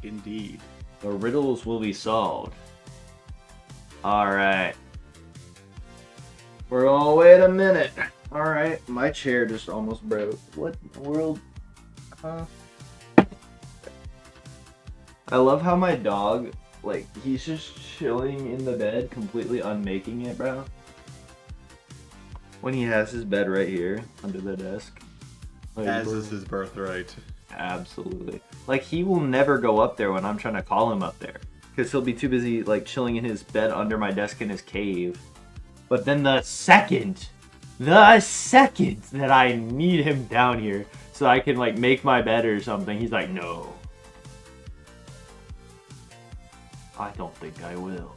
Indeed. The riddles will be solved. Alright. We're gonna wait a minute. Alright, my chair just almost broke. What in the world? I love how my dog, like, he's just chilling in the bed, completely unmaking it, bro. When he has his bed right here, under the desk. Like, As is his birthright. Absolutely. Like, he will never go up there when I'm trying to call him up there. Because he'll be too busy, like, chilling in his bed under my desk in his cave. But then the second that I need him down here so I can, like, make my bed or something, he's like, no. I don't think I will.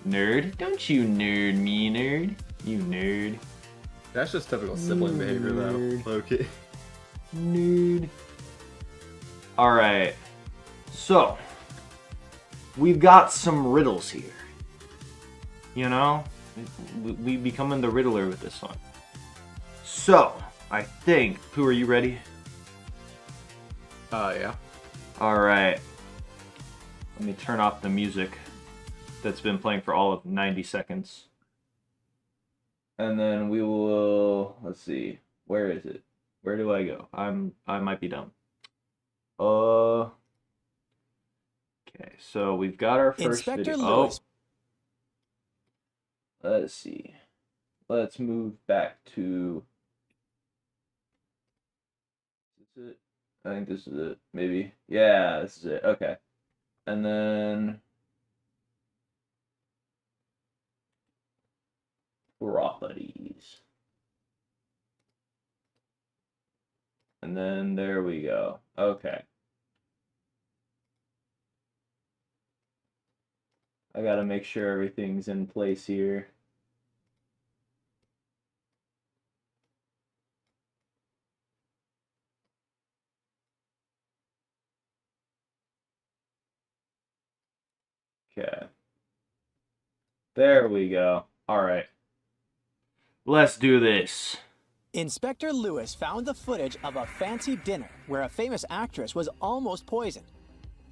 Nerd? Don't you nerd me, nerd. You nerd. That's just typical sibling behavior, though. Okay. Nerd. Alright. So, we've got some riddles here. You know? We becoming the Riddler with this one. So, I think... Pooh, are you ready? Yeah. Alright. Let me turn off the music that's been playing for all of 90 seconds. And then we will... Let's see. Where is it? Where do I go? I might be dumb. Okay, so we've got our first Inspector video. Lewis. Let's see. Let's move back to... Is this it? I think this is it. Maybe. Yeah, this is it. Okay. And then... Properties. And then there we go. Okay. I gotta make sure everything's in place here. Okay. There we go. Alright. Let's do this. Inspector Lewis found the footage of a fancy dinner where a famous actress was almost poisoned.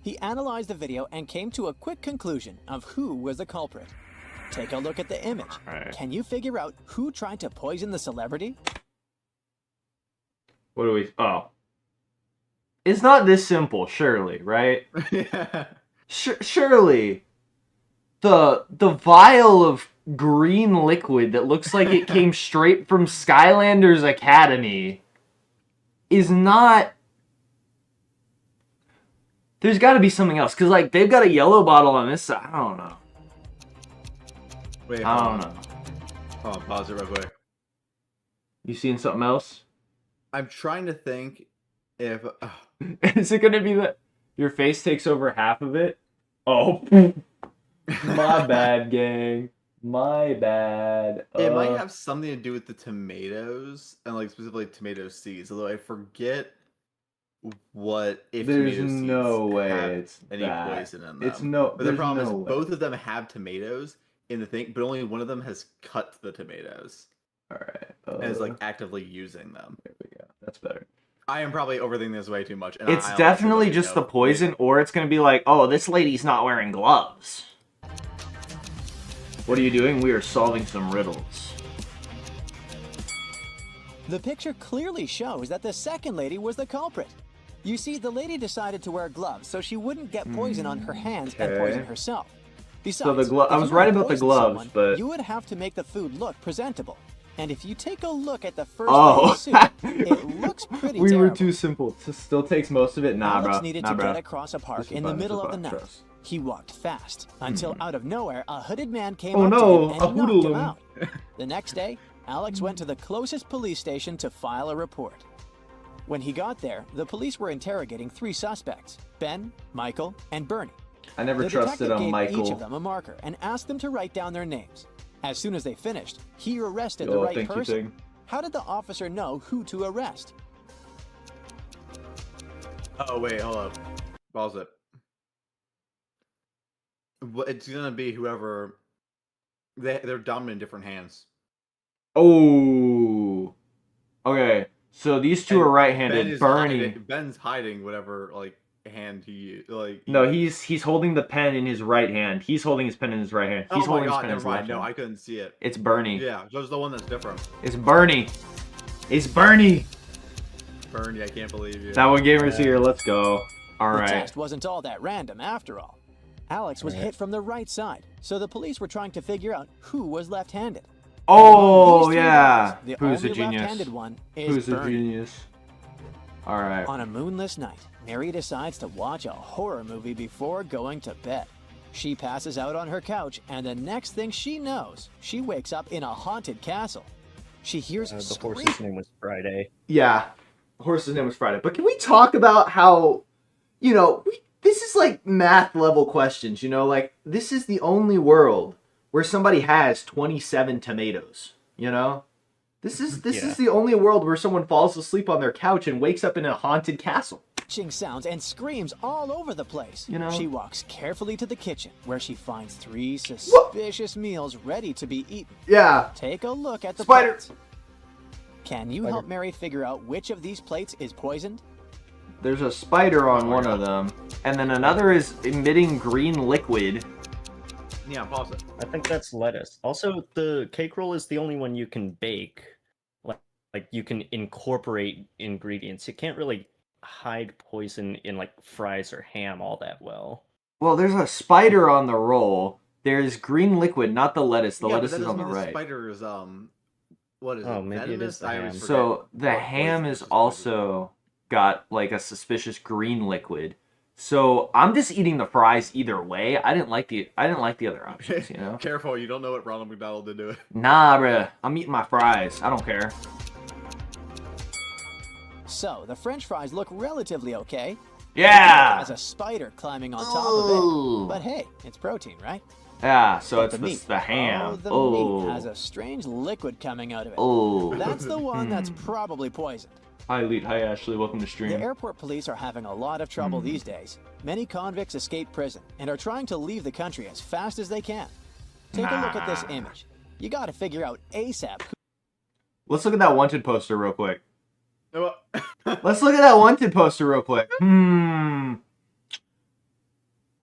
He analyzed the video and came to a quick conclusion of who was the culprit. Take a look at the image. Right. Can you figure out who tried to poison the celebrity? What do we... Oh. It's not this simple, surely, right? Yeah. Surely. The vial of green liquid that looks like it came straight from Skylanders Academy is not... There's got to be something else, because, like, they've got a yellow bottle on this side. I don't know. Wait, I don't know. Hold on, pause it real quick. You seen something else? I'm trying to think if... Is it going to be that your face takes over half of it? Oh, my bad, gang. My bad. It might have something to do with the tomatoes, and, like, specifically tomato seeds, although I forget what if There's tomato seeds no way have it's any that. poison in them. It's no... But the there's problem no is way. both of them have tomatoes in the thing, but only one of them has cut the tomatoes Alright. and is, like, actively using them. There we go. That's better. I am probably overthinking this way too much. And It's I definitely honestly just don't the poison, or it's going to be like, oh, this lady's not wearing gloves. What are you doing? We are solving some riddles. The picture clearly shows that the second lady was the culprit. You see, the lady decided to wear gloves so she wouldn't get poison on her hands and poison Okay. herself. Besides, So the if I was you right were to about the poison gloves, someone, but... you would have to make the food look presentable. And if you take a look at the first Oh. lady's suit, it looks pretty We terrible. were too simple. It still takes most of it. Nah, Alex bro. needed Nah, to bro. get across a park This is in the fine, this middle is of the fine, night. trust. He walked fast until out of nowhere a hooded man came Oh up no, to him a and knocked hoodlum. him out. The next day, Alex went to the closest police station to file a report. When he got there, the police were interrogating 3 suspects, Ben, Michael, and Bernie. I never The trusted detective a gave Michael. each of them a marker and asked them to write down their names. As soon as they finished, he arrested the Yo, right thank you, person. Ting. How did the officer know who to arrest? Oh wait, hold up. Pause it. It's gonna be whoever. They're dominant in different hands. Oh. Okay. So these two And are Ben right-handed. is Bernie. Ben's hiding whatever like hand he used? Like No, he's holding the pen in his right hand. He's holding his pen in his right hand. He's oh my holding his god, pen in never his mind. left No, hand. I couldn't see it. It's Bernie. Yeah, just the one that's different. It's Bernie. It's Bernie. Bernie, I can't believe you. That one gamer's here. Let's go. All The right. test wasn't all that random after all. Alex was hit from the right side, so the police were trying to figure out who was left-handed. Oh Among these three yeah. guys, the Who's a only genius? left-handed one is Who's a Bernie. genius? All right. On a moonless night, Mary decides to watch a horror movie before going to bed. She passes out on her couch, and the next thing she knows, she wakes up in a haunted castle. She hears The screams. horse's name was Friday. Yeah. Horse's name was Friday. But can we talk about how, this is like math level questions, like this is the only world where somebody has 27 tomatoes, This is the only world where someone falls asleep on their couch and wakes up in a haunted castle. Sounds and screams all over the place. She walks carefully to the kitchen where she finds 3 suspicious meals ready to be eaten. Yeah. Take a look at the Spider. plates. Can you help Mary figure out which of these plates is poisoned? There's a spider on one of them, and then another is emitting green liquid. Yeah, pause it. I think that's lettuce. Also, the cake roll is the only one you can bake. Like you can incorporate ingredients. You can't really hide poison in like fries or ham all that well. Well, there's a spider on the roll. There's green liquid, not the lettuce. The Yeah, lettuce but that is on the doesn't mean right. spider is what is Oh, it? maybe it is Venomous? the I ham. always forget So the what ham poison is is also got like a suspicious green liquid. So I'm just eating the fries either way. I didn't like the other options, Careful, you don't know what Ronald McDonald did to it. Nah, bruh. I'm eating my fries. I don't care. So, the french fries look relatively okay. Yeah. Has a spider climbing on top of it. But hey, it's protein, right? Yeah, so But it's the meat. the ham. The meat has a strange liquid coming out of it. Oh. That's the one that's probably poisoned. Hi, Elite. Hi, Ashley. Welcome to The stream. airport police are having a lot of trouble these days. Many convicts escape prison and are trying to leave the country as fast as they can. Take a look at this image. You gotta figure out ASAP. Let's look at that wanted poster real quick. No, Let's look at that wanted poster real quick. I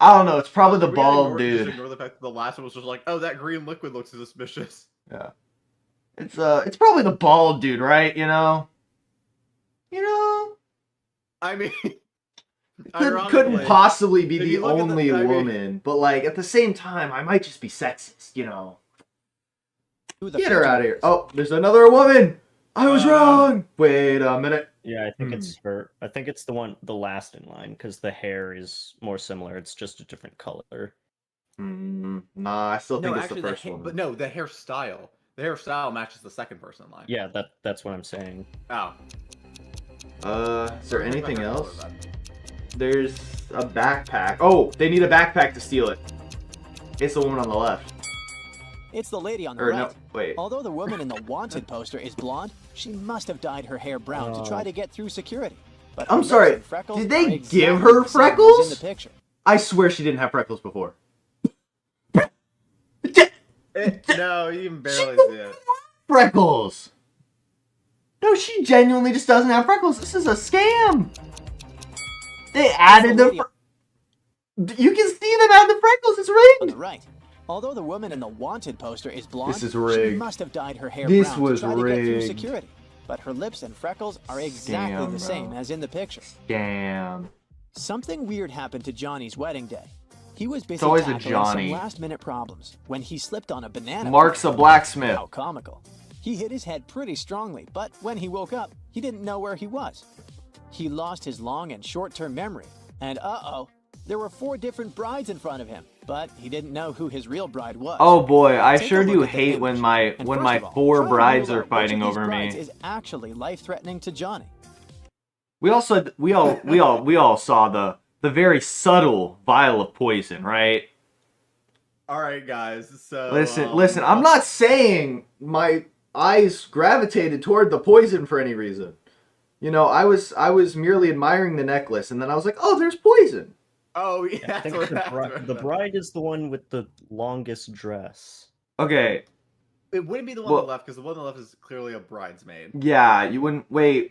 don't know. It's probably the we bald just dude. ignore the fact that the last one was just like, oh, that green liquid looks suspicious. Yeah. It's probably the bald dude, right? I mean, Couldn't possibly be if the you look at the- only I mean- woman, but like at the same time, I might just be sexist, Who the Get her out of here. fugitive is. Oh, there's another woman. I was wrong. Wait a minute. Yeah, I think it's her. I think it's the last in line because the hair is more similar. It's just a different color. Nah, I still think No, it's actually, the first one. but no, the hairstyle. The hairstyle matches the second person in line. Yeah, that's what I'm saying. Oh. Is there anything else? There's a backpack. Oh, they need a backpack to steal it. It's the woman on the left. It's the lady on the Or right. no, wait. Although the woman in the wanted poster is blonde, she must have dyed her hair brown to try to get through security. But her I'm lips sorry, and freckles did they are give exactly her the same as freckles? in the picture. I swear she didn't have freckles before. No, you can barely see it. Freckles. No, she genuinely just doesn't have freckles. This is a scam. They added the. You can see them add the freckles. It's On rigged. the right. Although the woman in the wanted poster is blonde, This is she rigged. must have dyed her hair This brown was to try to get through rigged. security. But her lips and freckles are exactly Scam, the bro. same as in the picture. Scam. Something weird happened to Johnny's wedding day. He was busy always a tackling Johnny. some last-minute problems when he slipped on a banana. Mark's a blacksmith. How comical. He hit his head pretty strongly, but when he woke up, he didn't know where he was. He lost his long and short-term memory, and there were 4 different brides in front of him, but he didn't know who his real bride was. Oh boy, I Take a sure look do at the hate image. when my And when first my of all, 4 try to brides rule are out which fighting of these over brides me. is actually life-threatening to Johnny. We all saw the very subtle vial of poison, right? All right, guys. So Listen. I'm not saying my eyes gravitated toward the poison for any reason. I was merely admiring the necklace, and then I was like, oh, there's poison. Oh yeah, I that's think what the happened. bride is the one with the longest dress. Okay, It wouldn't be the one Well- on the left because the one on the left is clearly a bridesmaid. Yeah, you wouldn't wait.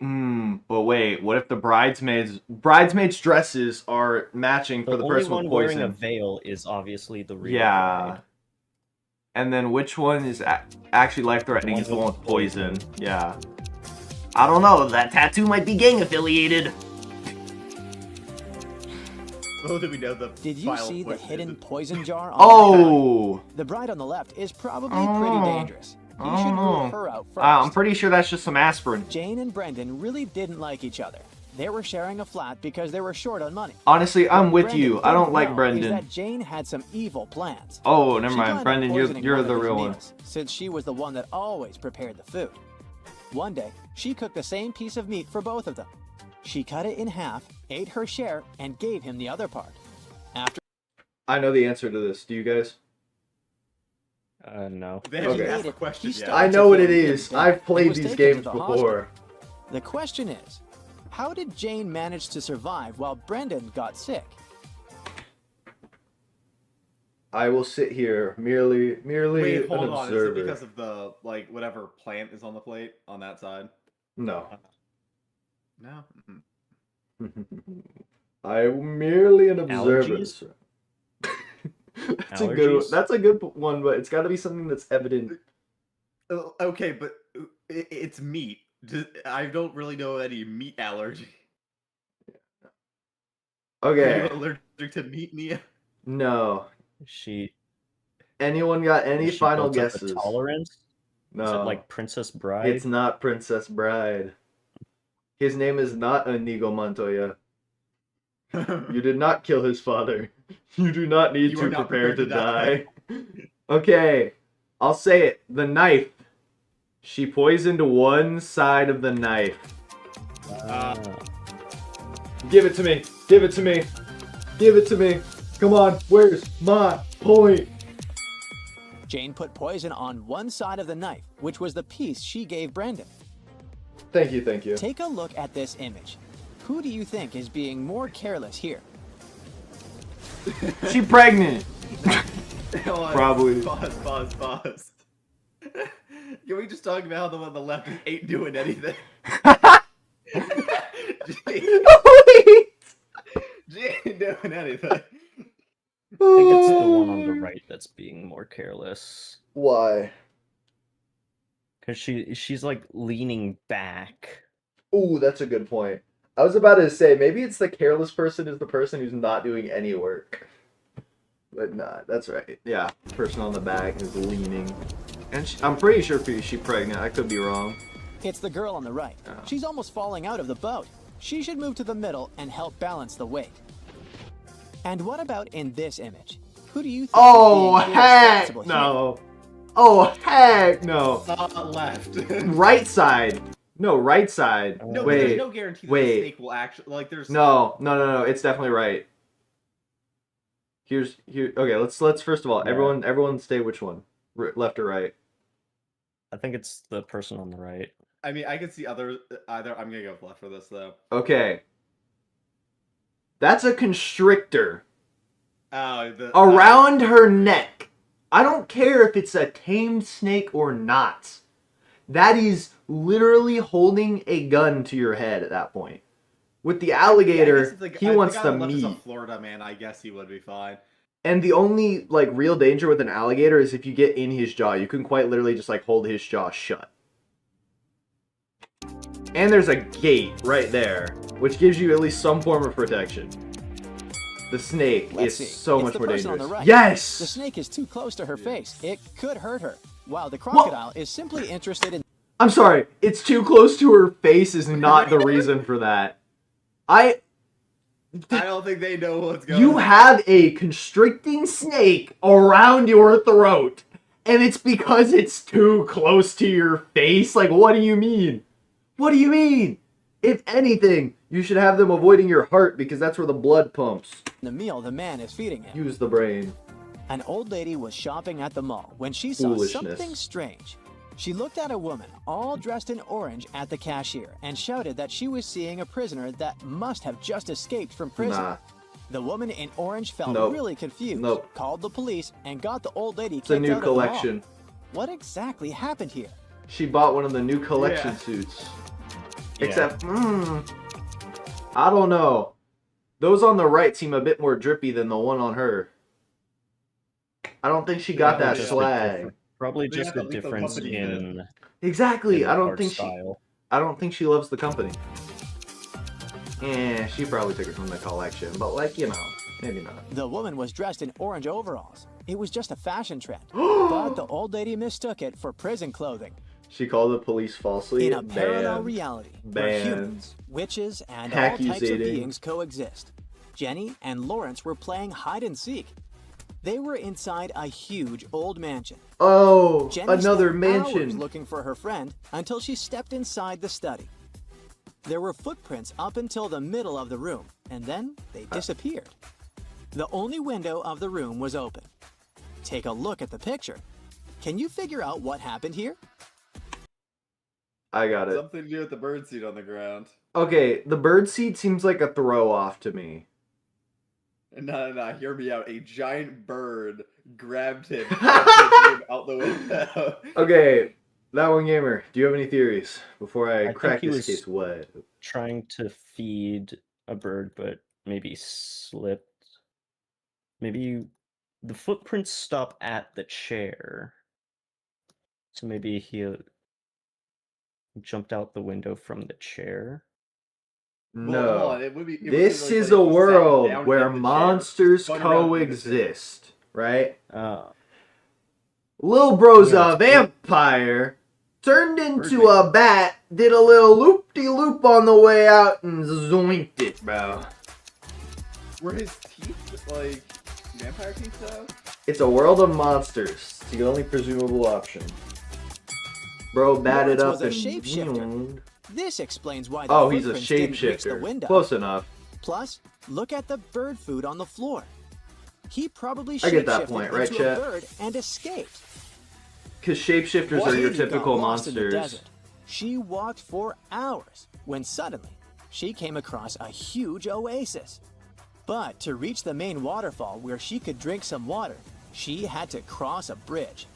But wait, what if the bridesmaids' dresses are matching for the only person one with wearing a poison? veil is obviously the real Yeah. bride. And then which one is actually life-threatening The is the one one with with poison. Yeah. I don't know. That tattoo might be gang affiliated. Little did we know the Did you final see the poison hidden isn't- poison jar on Oh. the back? The bride on the left is probably Oh. pretty dangerous. He I should don't rule know. her out first. I'm pretty sure that's just some aspirin. Jane and Brendan really didn't like each other. They were sharing a flat because they were short on money. Honestly, I'm with Brendan you. I don't didn't like know Brendan. Is that Jane had some evil plans. Oh, never She mind. planned on Brendan, poisoning you're one the of his real one. meals, since she was the one that always prepared the food. One day, she cooked the same piece of meat for both of them. She cut it in half, ate her share, and gave him the other part. After I know the answer to this. Do you guys? No. They haven't Okay. asked the He question yet. started I to know what feel it really is. bad. I've He played was these taken games to the before. hospital. The question is, how did Jane manage to survive while Brendan got sick? I will sit here merely Wait, hold an on. Is it observer. because of the whatever plant is on the plate on that side? No. No. I am merely an observer. Allergies? That's a good one. Allergies? That's a good one, but it's got to be something that's evident. Okay, but it's meat. I don't really know any meat allergy. Are you Okay. allergic to meat, Nia? No. She Anyone got any she final built up a guesses? tolerance? No. Is it like Princess Bride? It's not Princess Bride. His name is not Inigo Montoya. You did not kill his father. You do not need You to are not prepare to prepared die. Okay, I'll say it. The knife. She poisoned one side of the knife. Ah. Give it to me. Give it to me. Give it to me. Come on. Where's my point? Jane put poison on one side of the knife, which was the piece she gave Brendan. Thank you. Thank you. Take a look at this image. Who do you think is being more careless here? She pregnant. Hold on. Probably. Pause. Can we just talk about how the one on the left ain't doing anything? She ain't doing anything. I think it's the one on the right that's being more careless. Why? Because she's like leaning back. Ooh, that's a good point. I was about to say, maybe it's the careless person is the person who's not doing any work. But nah, that's right. Yeah, person on the back is leaning. And I'm pretty sure she's pregnant. I could be wrong. It's the girl on the right. Oh. She's almost falling out of the boat. She should move to the middle and help balance the weight. And what about in this image? Who do you think Oh, is being heck irresponsible no. Oh, heck no. Left. Right side. No, right side. No, but Wait. there's no guarantee that wait. the snake will actually there's No. It's definitely right. Here. Okay, let's first of all, Yeah. everyone stay which one? Left or right? I think it's the person on the right. I mean, I could see either. I'm gonna go with left for this though. Okay. That's a constrictor Oh, around her neck. I don't care if it's a tamed snake or not. That is literally holding a gun to your head at that point. With the alligator, he wants the Left is a meat. Florida man. I guess he would be fine. And the only real danger with an alligator is if you get in his jaw. You can quite literally just hold his jaw shut. And there's a gate right there, which gives you at least some form of protection. The snake Let's is see. so It's much the more person on dangerous. the right. Yes! The snake is too close to her face. It could hurt her. While the crocodile is simply interested in I'm sorry, it's too close to her face is not the reason for that. I don't think they know what's going You on. have a constricting snake around your throat, and it's because it's too close to your face? What do you mean? What do you mean? If anything, you should have them avoiding your heart because that's where the blood pumps. the meal the man is feeding him. Use the brain. An old lady was shopping at the mall when she saw Foolishness. something strange. She looked at a woman all dressed in orange at the cashier and shouted that she was seeing a prisoner that must have just escaped from prison. Nah. The woman in orange felt Nope. really confused, Nope. called the police, and got the old lady It's a kicked new out of the mall. collection. what exactly happened here? She bought one of the new collection Yeah. suits. Yeah. Except, I don't know. Those on the right seem a bit more drippy than the one on her. I don't think she got that swag. Probably They just have a at least a difference company fit. in Exactly. I don't art think style. I don't think she loves the company. Yeah, she probably took it from the collection, but like, you know, maybe not. The woman was dressed in orange overalls. It was just a fashion trend, but the old lady mistook it for prison clothing. She called the police falsely. In a parallel Banned. reality where Banned. humans, witches, and all types of Accusating. beings coexist, Jenny and Lawrence were playing hide and seek. They were inside a huge old mansion. Oh, Jenny another spent hours mansion. looking for her friend until she stepped inside the study. There were footprints up until the middle of the room, and then they disappeared. The only window of the room was open. Take a look at the picture. Can you figure out what happened here? I got it. Something to do with the birdseed on the ground. Okay, the birdseed seems like a throw off to me. No, hear me out. A giant bird grabbed him and pushed him out the window. Okay, that one gamer. Do you have any theories before I think crack he this was- case wide? Trying to feed a bird, but maybe slipped. Maybe the footprints stop at the chair. So maybe he jumped out the window from the chair. Well, hold No. on, it would be This really is funny a if he sat world down where in the chair, monsters spun around in the chair. coexist, right? Lil Bro's Yeah, a vampire, turned into Birdie. a bat, did a little loop-de-loop on the way out, and zoinked it, bro. Were his teeth like vampire teeth though? It's a world of monsters. It's the only presumable option. Bro batted Lawrence up was a and... shapeshifter. This explains why the Oh, he's a footprints didn't reach the shapeshifter. window. Close enough. Plus, look at the bird food on the floor. He probably I get that shapeshifted point, right, into a chat? bird and escaped. Because shapeshifters are your Katie got typical lost in the monsters. desert. She walked for hours when suddenly she came across a huge oasis. But to reach the main waterfall where she could drink some water, she had to cross a bridge.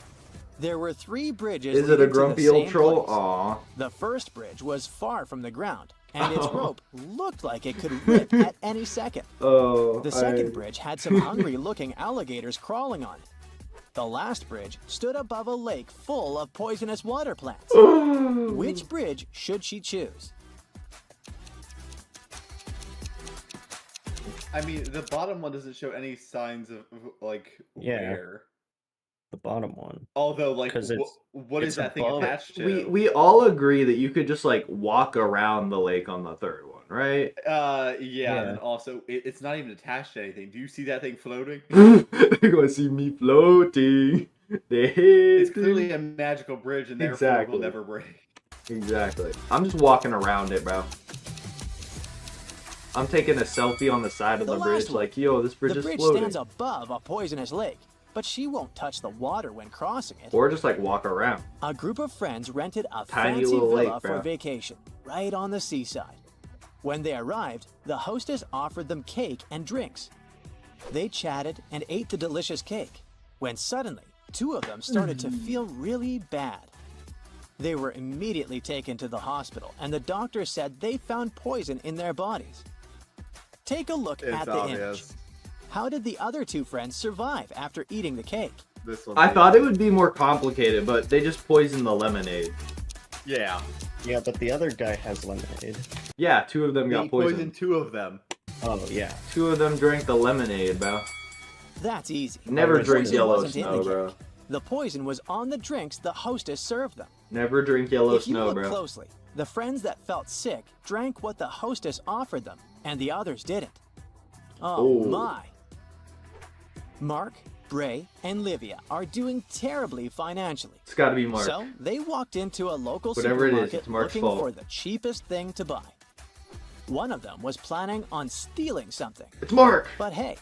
There were 3 bridges. Is it a leading to the grumpy old same troll? place. Aw. The first bridge was far from the ground, and its Oh. rope looked like it could rip at any second. Oh. The second bridge had some hungry-looking alligators crawling on it. The last bridge stood above a lake full of poisonous water plants. Which bridge should she choose? I mean, the bottom one doesn't show any signs of like Yeah. where. The bottom one. Although, like, 'Cause what is it's that thing above- attached to? We all agree that you could just like walk around the lake on the third one, right? Yeah, and then also it's not even attached to anything. Do you see that thing floating? They're gonna see me floating. It's clearly a magical bridge, and therefore Exactly. will never break. Exactly. I'm just walking around it, bro. I'm taking a selfie on the side of The the bridge, last one. like, yo, this bridge The is bridge floating. stands above a poisonous lake, but she won't touch the water when crossing it. Or just like walk around. A group of friends rented a Tiny fancy little villa lake, for bro. vacation, right on the seaside. When they arrived, the hostess offered them cake and drinks. They chatted and ate the delicious cake, when suddenly, 2 of them started to feel really bad. They were immediately taken to the hospital, and the doctor said they found poison in their bodies. Take a look It's at the image. obvious. How did the other 2 friends survive after eating the cake? This one. I thought it would be more complicated, but they just poisoned the lemonade. Yeah. Yeah, but the other guy has lemonade. Yeah, 2 of them They got poisoned poisoned. 2 of them. Oh, yeah. 2 of them drank the lemonade, bro. That's easy. Never The drink poison yellow wasn't in snow, the bro. cake. The poison was on the drinks the hostess served them. Never drink yellow If you snow, look bro. closely, the friends that felt sick drank what the hostess offered them, and the others didn't. Oh Oh. my! Mark, Bray, and Livia are doing terribly financially. It's gotta be Mark. So they walked into a local Whatever it is, supermarket it's Mark's looking fault. for the cheapest thing to buy. One of them was planning on stealing something. It's Mark! But hey,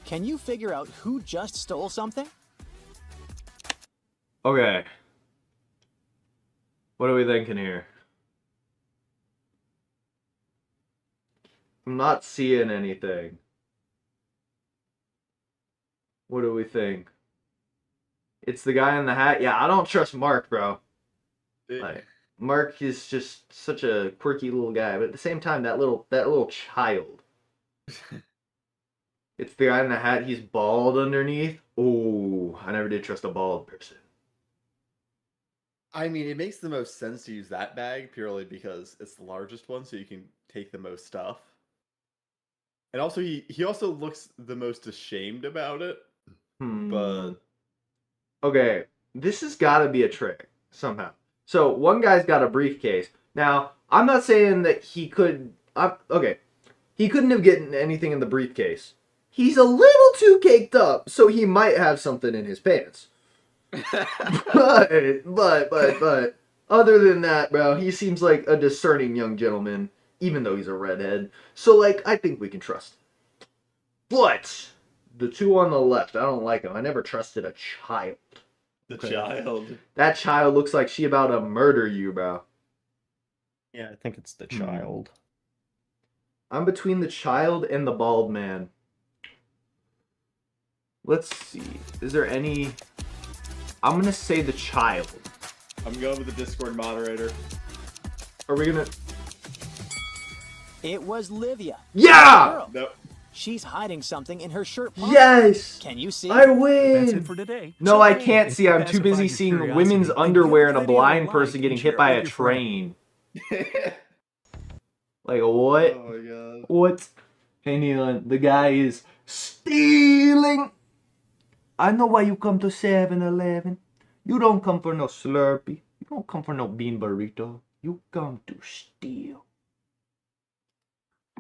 can you figure out who just stole something? Okay. What are we thinking here? I'm not seeing anything. What do we think? It's the guy in the hat. Yeah, I don't trust Mark, bro. Eh, Like, Mark is just such a quirky little guy, but at the same time, that little child. It's the guy in the hat. He's bald underneath. Oh, I never did trust a bald person. I mean, it makes the most sense to use that bag purely because it's the largest one, so you can take the most stuff. And also, he also looks the most ashamed about it. But Okay, this has got to be a trick somehow. So one guy's got a briefcase. Now, I'm not saying that he could. Okay, he couldn't have gotten anything in the briefcase. He's a little too caked up, so he might have something in his pants. but other than that, bro, he seems like a discerning young gentleman, even though he's a redhead. So, like, I think we can trust him. But the two on the left, I don't like them. I never trusted a child. the child. That child looks like she about to murder you, bro. Yeah, I think it's the child. I'm between the child and the bald man. Let's see. Is there any... I'm going to say the child. I'm going with the Discord moderator. Are we going to... It was Livia. Yeah! Girl. Nope. She's hiding something in her shirt pocket. Yes! Can you see? I win! That's it for today. No, So I hey, can't if see. you I'm too pacified busy your seeing curiosity, women's then underwear give and the a video blind like person and getting share hit it by with a your friend. train. Like, what? Oh my god. What? Hey, Neelan, the guy is stealing. I know why you come to 7-Eleven. You don't come for no Slurpee. You don't come for no bean burrito. You come to steal.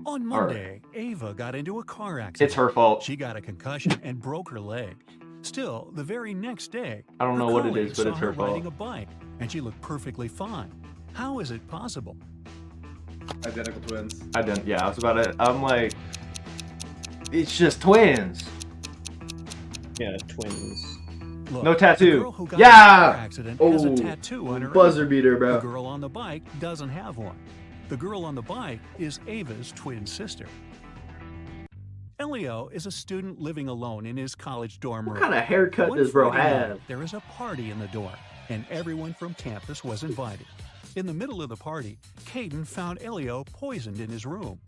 On All right. Monday, Ava got into a car accident. It's her fault. She got a concussion and broke her leg. Still, the very next day, I don't her know what it colleagues is, but saw it's her her fault. riding a bike, and she looked perfectly fine. How is it possible? Identical twins. I didn't. Yeah, I was about to. I'm like, it's just twins. Yeah, twins. Look, No the tattoo. girl who got Yeah! in the car accident has a Oh, tattoo on her buzzer arm. beater, The bro. girl on the bike doesn't have one. The girl on the bike is Ava's twin sister. Elio is a student living alone in his college dorm room. What kind of haircut One does bro Friday night, have? there is a party in the dorm, and everyone from campus was invited. In the middle of the party, Caden found Elio poisoned in his room.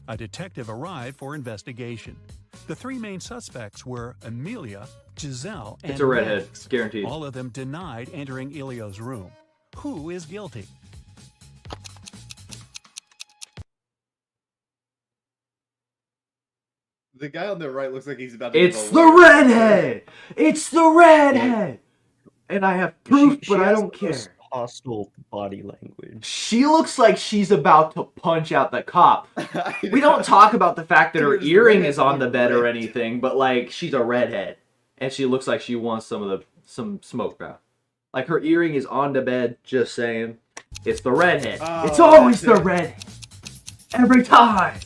A detective arrived for investigation. The three main suspects were Amelia, Giselle, and It's a redhead. Max. Guaranteed. All of them denied entering Elio's room. Who is guilty? The guy on the right looks like he's about to give It's a the layup. redhead! It's the redhead! And I have proof, She but I has don't the care. most hostile body language. She looks like she's about to punch out the cop. We don't talk about the fact that her Dude, it's the earring redhead is on the bed or ripped. anything, but like she's a redhead, and she looks like she wants some smoke, bro. Like her earring is on the bed. Just saying, it's the redhead. Oh, It's always the that's it. redhead. Every time.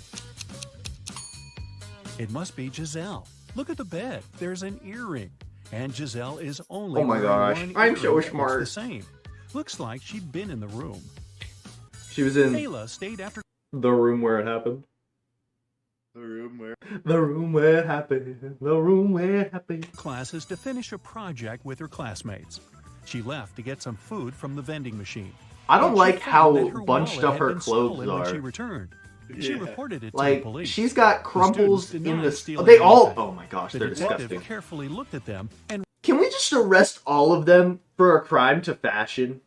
It must be Giselle. Look at the bed. There's an earring. And Giselle is only Oh my wearing gosh, one I'm so earring that looks smart. the same. Looks like she'd been in the room. She was in Ayla stayed after the room where it happened. The room where. The room where it happened. The room where it happened. classes to finish a project with her classmates. She left to get some food from the vending machine. I don't But she like found how that her bunched wallet up had her been clothes stolen when she are. returned. She Yeah. reported it to the Like, police. she's got crumples students in denied the... stealing They all... anything. Oh my gosh, The they're detective disgusting. carefully looked at them and Can we just arrest all of them for a crime to fashion?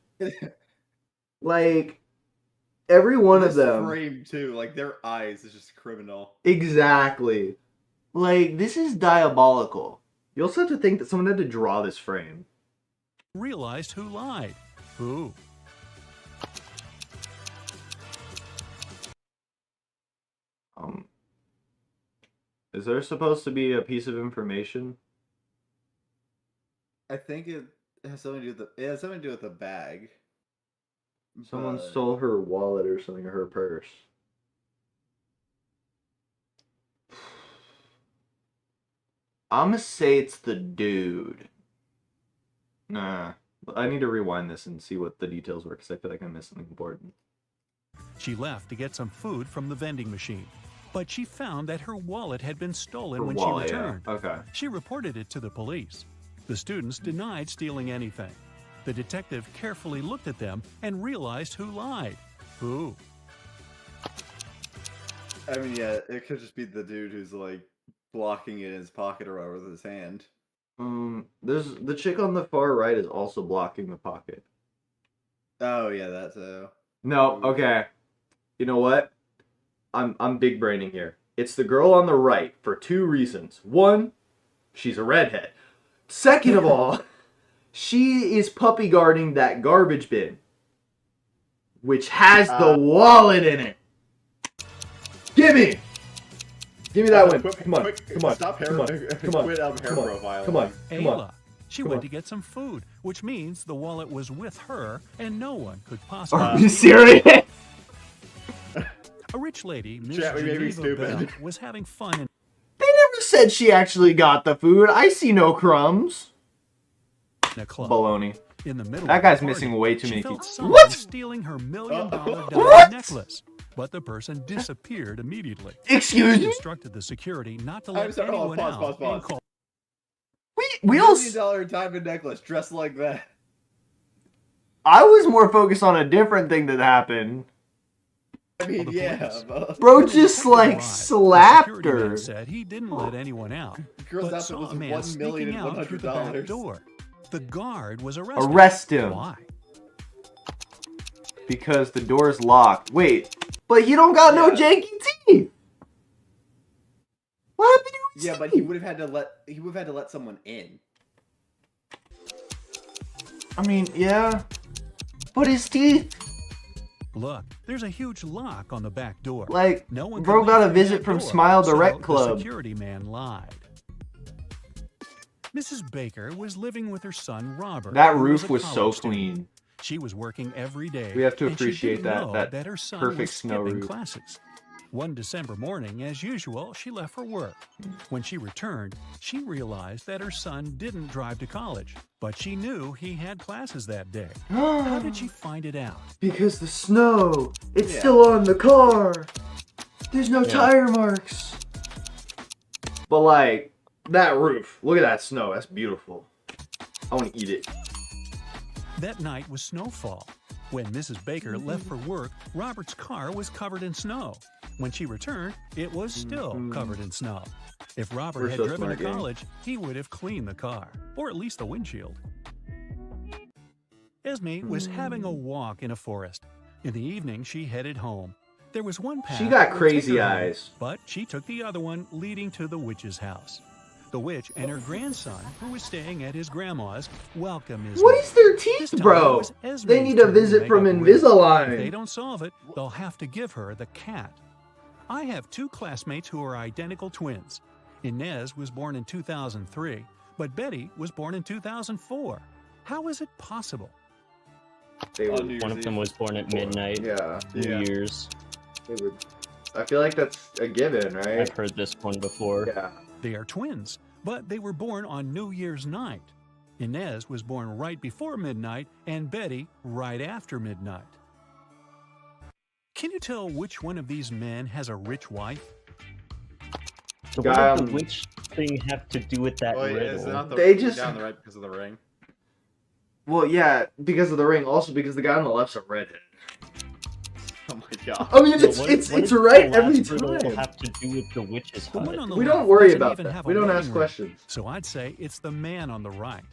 Like, every one of This them. frame too, like their eyes is just criminal. Exactly. Like, this is diabolical. You also have to think that someone had to draw this frame. realized who lied. Who? Is there supposed to be a piece of information? I think it has something to do with the. It has something to do with the bag. Someone But- stole her wallet or something, or her purse. I'm gonna say it's the dude. Nah. I need to rewind this and see what the details were, because I feel like I missed something important. She left to get some food from the vending machine, but she found that her wallet had been stolen Her when wallet, she yeah. returned. Okay. She reported it to the police. The students denied stealing anything. The detective carefully looked at them and realized who lied. Who? I mean, yeah, it could just be the dude who's like blocking it in his pocket or whatever with his hand. There's the chick on the far right is also blocking the pocket. Oh yeah, that's No, okay. You know what? I'm big braining here. It's the girl on the right for two reasons. One, she's a redhead. Second of all, she is puppy guarding that garbage bin, which has the wallet in it. Give me that one. Come on. Stop hair. Come on. Quit hair profiling. Come on. Ayla. She went to get some food, which means the wallet was with her and no one could possibly. Are you serious? A rich lady, Miss Chat, we may be Geneva Bell, stupid. was having fun in They never said she actually got the food. I see no crumbs. a club. Baloney. In the middle That of guy's the party, missing way too she many felt people. someone What? stealing her $1 million diamond What? necklace, but the person disappeared immediately. Excuse She me? instructed the security not to let I'm sorry, hold anyone on, out pause. and called We all. $1 million diamond necklace dressed like that. I was more focused on a different thing that happened. I mean, the yeah, police. but Bro When the just detective like arrived, slapped the security man her. said he didn't let anyone out, girl's but outfit saw was a man sneaking out through the back $1,100. door. The guard was arrested. Arrest him. Why? Because the door's locked. Wait, but he don't got no Yeah. janky teeth. What happened to his Yeah, teeth? but he would have had to let someone in. I mean, yeah. But his teeth. Look, there's a huge lock on the back door. Like, No one bro could got leave a through visit that from door, Smile Direct so Club. The security man lied. Mrs. Baker was living with her son Robert. That who roof a was so college student. clean. She was working every day. We have to and she appreciate didn't that- know that her son perfect was snow skipping roof. classes. One December morning, as usual, she left for work. When she returned, she realized that her son didn't drive to college, but she knew he had classes that day. How did she find it out? Because the snow, it's Yeah. still on the car. There's no Yeah. tire marks. But like, that roof, look at that snow, that's beautiful. I want to eat it. That night was snowfall. When Mrs. Baker left for work, Robert's car was covered in snow. When she returned, it was still covered in snow. If Robert We're had so driven smart, to gang. college, he would have cleaned the car, or at least the windshield. Esme was having a walk in a forest. In the evening, she headed home. There was one path She got that would take crazy her home, eyes. but she took the other one leading to the witch's house. The witch and her grandson, who was staying at his grandma's, welcome Esme. What is their This teeth, time it bro? was Esme's They need a turn to visit make from up a riddle. If they Invisalign. don't solve it, they'll have to give her the cat. I have two classmates who are identical twins. Inez was born in 2003, but Betty was born in 2004. How is it possible? They On were, New Year's One of them Eve. was born at midnight. yeah, New Yeah. Year's. they were. I feel like that's a given, right? I've heard this one before. Yeah. They are twins, but they were born on New Year's night. Inez was born right before midnight, and Betty right after midnight. Can you tell which one of these men has a rich wife? So Guy what on- did the witch thing have to do with that Well, riddle? is it not the They just- down the right because of the ring? Well, yeah, because of the ring. Also, because the guy on the left's a redhead. Oh my god. I mean, So it's what- it's what it's does right the every last riddle time. have to do with the witch's The one hut? on the We left don't worry doesn't about even that. have a We don't wedding ask ring, questions. So I'd say it's the man on the right.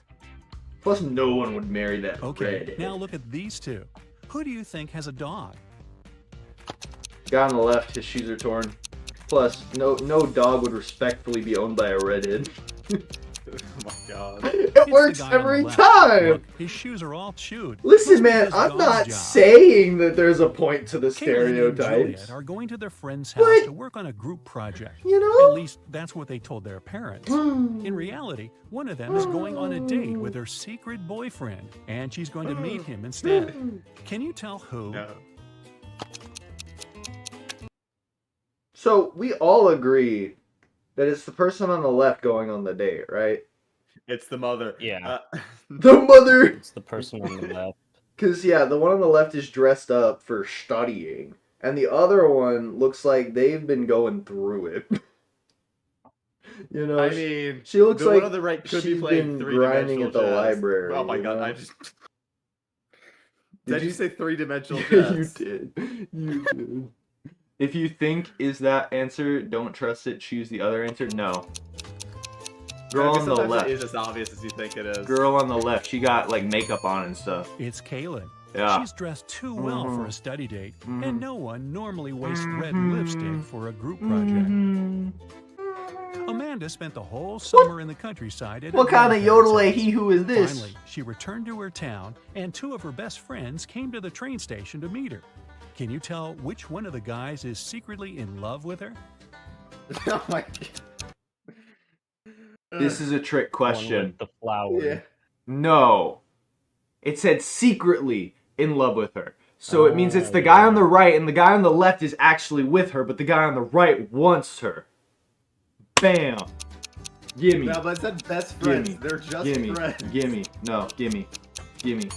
Plus, no one would marry that Okay, redhead. now look at these two. Who do you think has a dog? Guy on the left, his shoes are torn. Plus, no dog would respectfully be owned by a redhead. Oh my god. It It's the works guy on the every left. time. Look, his shoes are all chewed. Listen, Must be man, his I'm dog's not job. saying that there's a point to the Caitlin and stereotypes. Juliet are going to their friend's house But- to work on a group project. You know? At least that's what they told their parents. In reality, one of them is going on a date with her secret boyfriend, and she's going to meet him instead. Can you tell who? No. So, we all agree that it's the person on the left going on the date, right? It's the mother. Yeah. The mother! It's the person on the left. Because, yeah, the one on the left is dressed up for studying. And the other one looks like they've been going through it. You know, I mean, she looks the like one on the right could be she's playing been grinding three-dimensional at the chess. library. Oh my you god! know? I just did you say three-dimensional Yeah, chess? you did. You did. If you think is that answer, don't trust it. Choose the other answer. No. Girl on the sometimes left. It is as obvious as you think it is. Girl on the left. She got like makeup on and stuff. It's Kaylin. Yeah. She's dressed too well for a study date, and no one normally wastes red lipstick for a group project. Amanda spent the whole summer in the countryside at What her kind of grandparents' yodel house. he who is this? Finally, she returned to her town, and two of her best friends came to the train station to meet her. Can you tell which one of the guys is secretly in love with her? Oh my god. This is a trick One question. with the flower. Yeah. No. It said secretly in love with her. So it means it's the guy on the right, and the guy on the left is actually with her, but the guy on the right wants her. Bam. Gimme. No, but that's best friends. Gimme. They're just Gimme. friends. Gimme. No. Gimme. Gimme.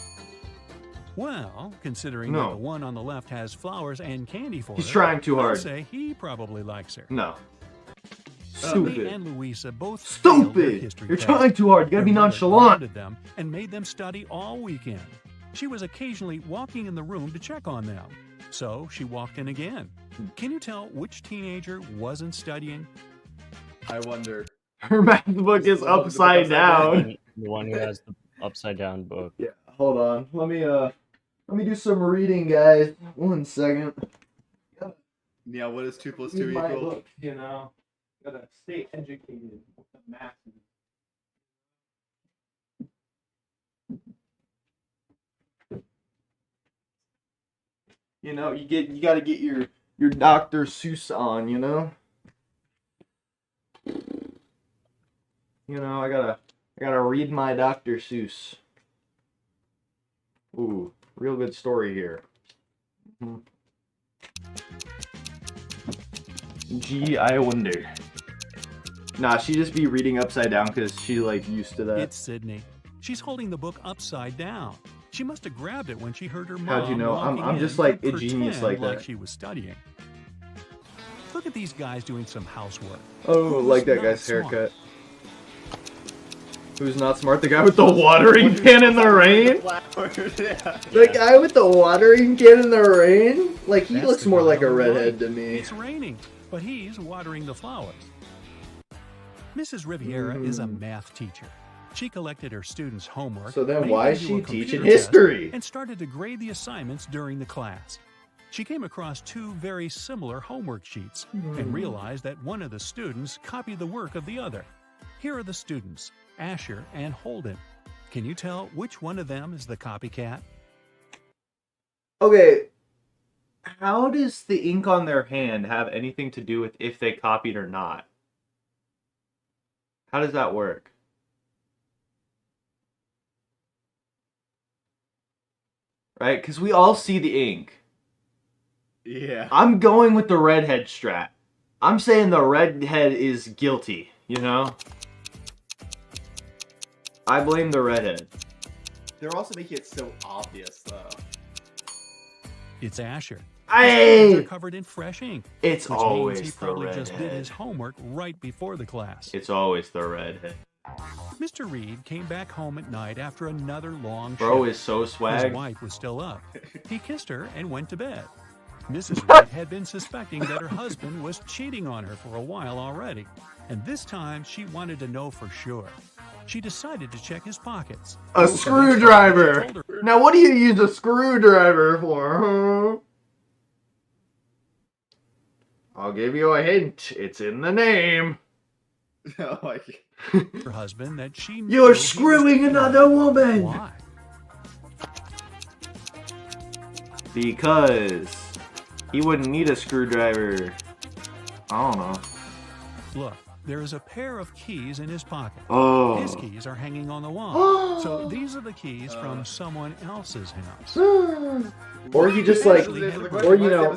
Well, considering No. that the one on the left has flowers and candy for He's her, trying too I'd hard. say he probably likes her. No. Sydney Stupid. and Louisa both failed their Stupid. history You're test. trying too hard. You gotta be Their mother nonchalant. grounded them and made them study all weekend. She was occasionally walking in the room to check on them. So she walked in again. Can you tell which teenager wasn't studying? I wonder. Her math book is upside down. The one who has the upside down book. Yeah, hold on. Let me do some reading, guys. 1 second. Yeah, what is 2 plus Read 2 my equal? book, you know. Gotta stay educated with the math. You know, you gotta get your Dr. Seuss on, you know? You know, I gotta read my Dr. Seuss. Ooh, real good story here. Gee, I wonder. Nah, she just be reading upside down because she like used to that. It's Sydney. She's holding the book upside down. She must have grabbed it when she heard her mom. How'd you know? I'm walking just in like to a genius like pretend that. she was studying. Look at these guys doing some housework. Oh, Who's like that not guy's smart? haircut. Who's not smart? The guy with the watering can in the rain? Yeah. The guy with the watering can in the rain? Like, he That's looks the more guy like a on the redhead right. to me. It's raining, but he's watering the flowers. Mrs. Riviera is a math teacher. She collected her students' homework. So then made why them is do she a teaching computer test, history? And started to grade the assignments during the class. She came across two very similar homework sheets and realized that one of the students copied the work of the other. Here are the students, Asher and Holden. Can you tell which one of them is the copycat? Okay, how does the ink on their hand have anything to do with if they copied or not? How does that work? Right? Because we all see the ink. Yeah. I'm going with the redhead strat. I'm saying the redhead is guilty, you know? I blame the redhead. They're also making it so obvious, though. It's Asher. Hey! They're covered in fresh ink. It's Which always means he the probably just did redhead. his homework right before the class. It's always the redhead. Mr. Reed came back home at night after another long Bro shift. is so His swag. wife was still up. He kissed her and went to bed. Mrs. Reed had been suspecting that her husband was cheating on her for a while already, and this time she wanted to know for sure. She decided to check his pockets. A So next time screwdriver! she told her- Now what do you use a screwdriver for, huh? I'll give you a hint. It's in the name. Oh my her husband that she knew You're he was screwing cheating on another her. woman! Why? Because he wouldn't need a screwdriver. I don't know. Look, there is a pair of keys in his pocket. Oh. His keys are hanging on the wall. So these are the keys from someone else's house. Or he just like, or you know,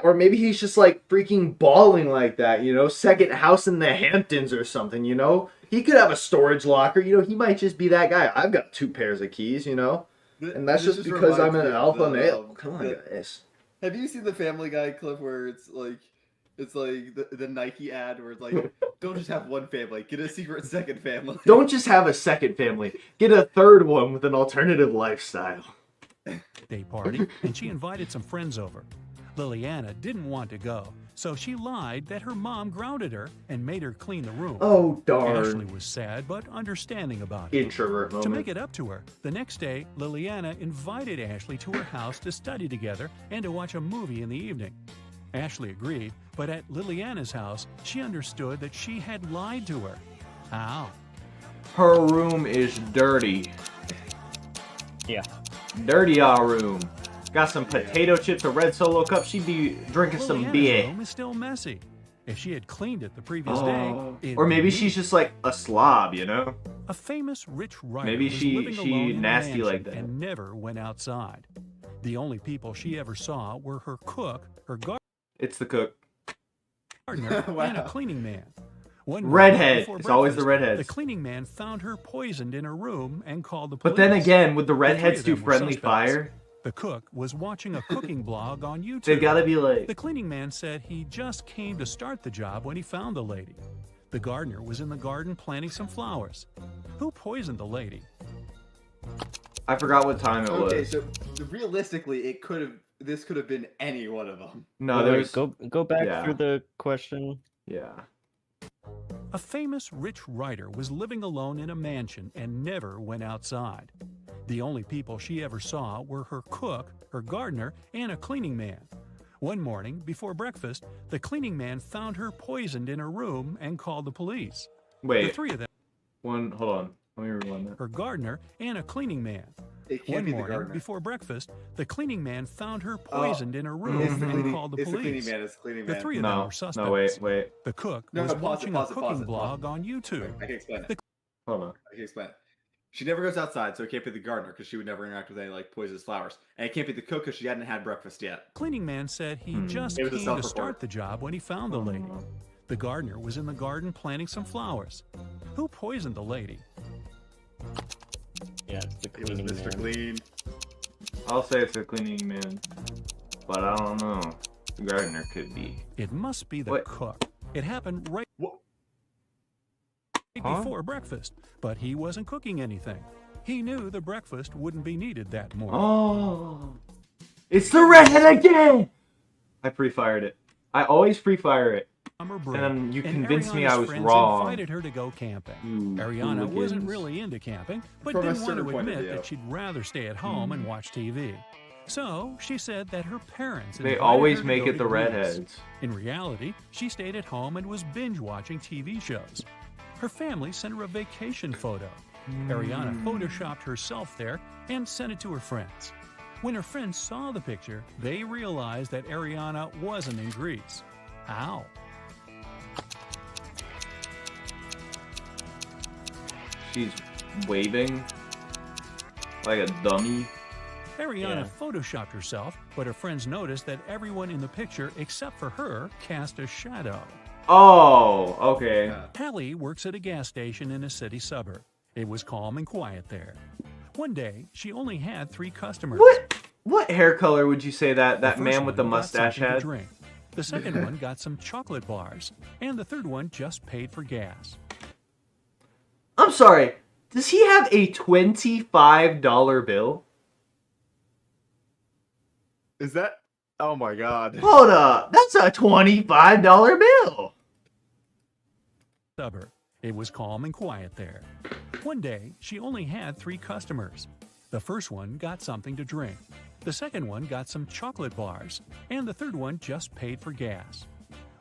or maybe he's just like freaking balling like that, you know, second house in the Hamptons or something, you know. He could have a storage locker, you know. He might just be that guy. I've got 2 pairs of keys, you know, and that's just because I'm an alpha male. Come on, guys. Have you seen the Family Guy clip where it's like It's like the Nike ad where it's like, don't just have one family, get a secret second family. Don't just have a second family. Get a third one with an alternative lifestyle. Day party, and she invited some friends over. Liliana didn't want to go, so she lied that her mom grounded her and made her clean the room. Oh, darn. Ashley was sad but understanding about it. Introvert moment. To make it up to her, the next day, Liliana invited Ashley to her house to study together and to watch a movie in the evening. Ashley agreed, but at Liliana's house, she understood that she had lied to her. How? Her room is dirty. Yeah. Dirty our room. Got some potato chips, a red Solo cup. She'd be drinking some Liliana's beer. room is still messy. If she had cleaned it the previous day, it Or maybe would be she's just like a slob, you know? a famous rich writer. Maybe was she living alone in a nasty mansion like that. and never went outside. The only people she ever saw were her cook, her It's the cook. gardener, Wow. and a cleaning man. One morning Redhead. before It's always the breakfast, redheads. The cleaning man found her poisoned in her room and called the police. But then again, would the The three redheads of do them were friendly suspects. fire? The cook was watching a cooking blog on YouTube. They gotta be like... The cleaning man said he just came to start the job when he found the lady. The gardener was in the garden planting some flowers. Who poisoned the lady? I forgot what time it Okay, was. so realistically, this could have been any one of them. No, Wait, there's... go back yeah. through the question. Yeah. A famous rich writer was living alone in a mansion and never went outside. The only people she ever saw were her cook, her gardener, and a cleaning man. One morning, before breakfast, the cleaning man found her poisoned in her room and called the police. The Wait. three of them, Hold on. Let me rewind that. her gardener, and a cleaning man. It can't One be the morning, gardener. before breakfast, the cleaning man found her poisoned in her room It's the and cleaning, called the it's the police. cleaning man. It's the cleaning The man. three of them No, were suspects. no, wait. The cook No, was pause it, watching pause a it, pause cooking it, blog pause on YouTube. I can explain it. Hold on. I can explain it. She never goes outside, so it can't be the gardener because she would never interact with any like poisonous flowers, and it can't be the cook because she hadn't had breakfast yet. Cleaning man said he just It was a came to self-report. start the job when he found the lady. The gardener was in the garden planting some flowers. Who poisoned the lady? Yeah, it's the It was cleaning Mr. man. Clean. I'll say it's the cleaning man. But I don't know. The gardener could be. It must be the What? cook. It happened right What? Huh? before breakfast, but he wasn't cooking anything. He knew the breakfast wouldn't be needed that morning. Oh. It's the redhead again! I pre-fired it. I always pre-fire it. Summer And break, then you and convinced me I Ariana's was friends wrong. invited her to go camping. You Ariana wasn't hooligans. really into camping, but From a didn't want certain to point of admit view. that she'd rather stay at home and watch TV. So she said that her parents They invited always her to make go it to the Greece. redheads. In reality, she stayed at home and was binge watching TV shows. Her family sent her a vacation photo. Ariana photoshopped herself there and sent it to her friends. When her friends saw the picture, they realized that Ariana wasn't in Greece. How? She's waving like a dummy. Ariana Yeah. photoshopped herself, but her friends noticed that everyone in the picture except for her cast a shadow. Oh, okay. Yeah. Hallie works at a gas station in a city suburb. It was calm and quiet there. One day, she only had 3 customers. What hair color would you say that The first man with the one got mustache something to had? drink. The second one got some chocolate bars, and the third one just paid for gas. I'm sorry. Does he have a $25 bill? Is that? Oh my god. Hold up. That's a $25 bill. Suburb. It was calm and quiet there. One day, she only had 3 customers. The first one got something to drink. The second one got some chocolate bars, and the third one just paid for gas.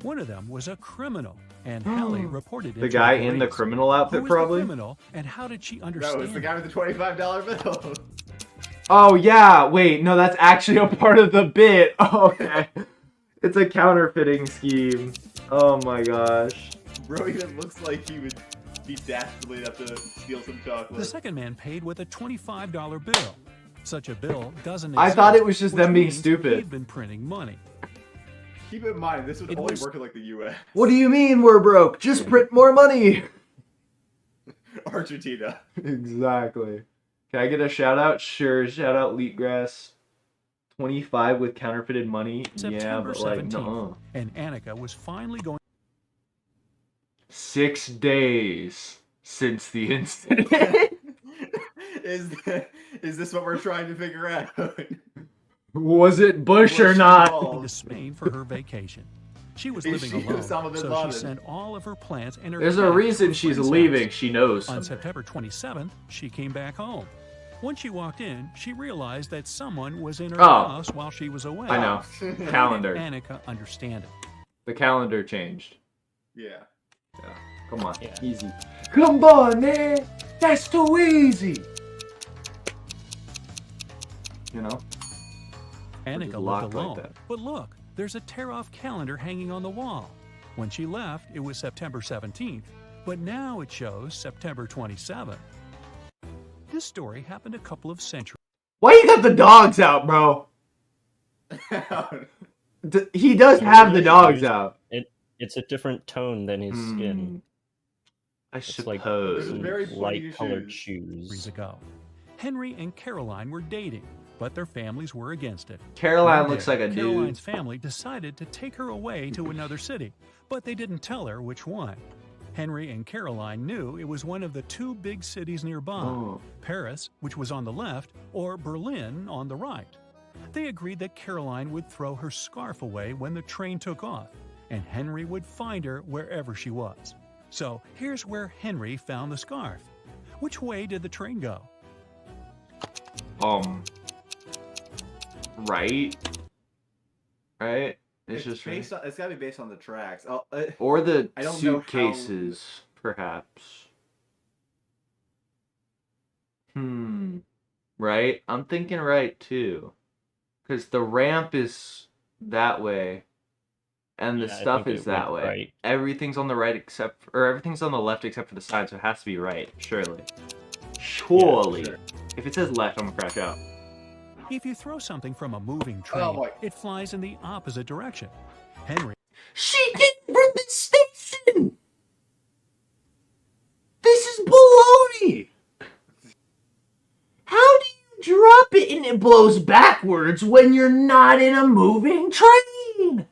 One of them was a criminal, and Hallie reported it The to guy the in the police. criminal Who outfit, was probably? the criminal, and how did she That understand? was the guy with the $25 bill. Oh, yeah. Wait, no, that's actually a part of the bit. Oh, okay. It's a counterfeiting scheme. Oh, my gosh. Bro even looks like he would be dastardly enough to steal some chocolate. The second man paid with a $25 bill. Such a bill doesn't I exist, thought it was just which them being means stupid. He'd been printing money. Keep in mind, this would It only was- work in like the U.S. What do you mean we're broke? Just print more money. Argentina. Exactly. Can I get a shout out? Sure. Shout out Leetgrass 25 with counterfeited money? Yeah, September but like, 17th, no. and Annika was finally going 6 days since the incident. is this what we're trying to figure out? Was it Bush or Was she not? involved? to Spain for her vacation. She was Is living she alone, Osama bin so Laden? she sent all of her plants and her There's a cat reason to she's friend's leaving. house. She knows. On September 27th, she came back home. When she walked in, she realized that someone was in her Oh. house while she was away. I know. How Calendar. did Annika understand it? The calendar changed. Yeah. Yeah. Come on. Yeah. Easy. Come on, man. That's too easy. You know? Annika locked lived like alone. that. But look, there's a tear-off calendar hanging on the wall. When she left, it was September 17th, but now it shows September 27th. This story happened a couple of centuries. Why you got the dogs out, bro? He does have the dogs out. It's a different tone than his skin. I It's suppose. like Those are very pointy light-colored shoes. Years shoes. ago. Henry and Caroline were dating, but their families were against it. Caroline One looks day, like a dude. Caroline's family decided to take her away to another city, but they didn't tell her which one. Henry and Caroline knew it was one of the two big cities nearby, Oh. Paris, which was on the left, or Berlin on the right. They agreed that Caroline would throw her scarf away when the train took off, and Henry would find her wherever she was. So here's where Henry found the scarf. Which way did the train go? Right? Right? It's just based on. It's got to be based on the tracks. Oh, or the I don't know how- suitcases, perhaps. Right? I'm thinking right too. Because the ramp is that way. And the Yeah, I stuff think is it that went way. right. Everything's on the right everything's on the left except for the side, so it has to be right, surely. Surely. sure. If it says left, I'm gonna crash out. If you throw something from a moving train, Oh, boy. it flies in the opposite direction. Henry She did from the station! This is baloney! How do you drop it and it blows backwards when you're not in a moving train?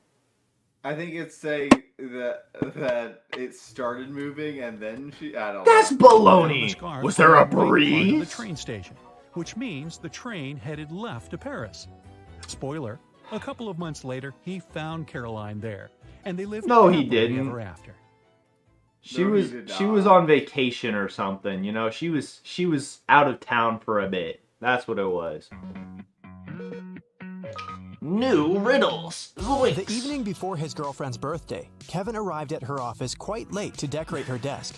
I think it's saying that it started moving and then she. I don't That's know. found the baloney! scarf Was there a on the right part of the breeze? train station, which means the train headed left to Paris. Spoiler, a couple of months later, he found Caroline there, and they lived No, he happily didn't. ever after. She No, he was did she not. was on vacation or something, you know. She was out of town for a bit. That's what it was. New riddles. The evening before his girlfriend's birthday, Kevin arrived at her office quite late to decorate her desk.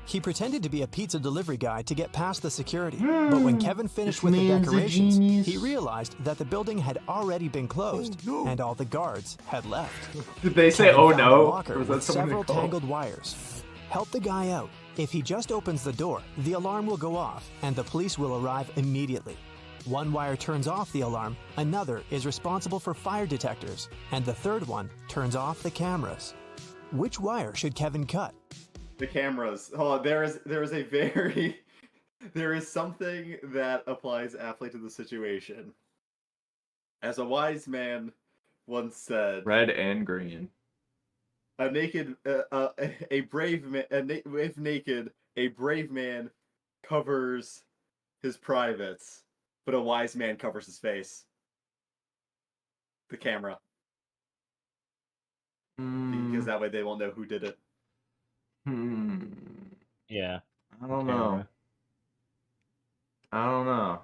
He pretended to be a pizza delivery guy to get past the security, but when Kevin finished with the man's a decorations, genius. he realized that the building had already been closed Oh, no. and all the guards had left. Did they say, Kevin "Oh found a no"? locker Or was that with someone several they called? tangled wires. Help the guy out. If he just opens the door, the alarm will go off and the police will arrive immediately. One wire turns off the alarm, another is responsible for fire detectors, and the third one turns off the cameras. Which wire should Kevin cut? The cameras. Hold on. There is a very there is something that applies aptly to the situation. As a wise man once said, Red and green. a brave man, if naked, a brave man covers his privates, but a wise man covers his face. The camera, because that way they won't know who did it. Yeah. I don't know. I don't know.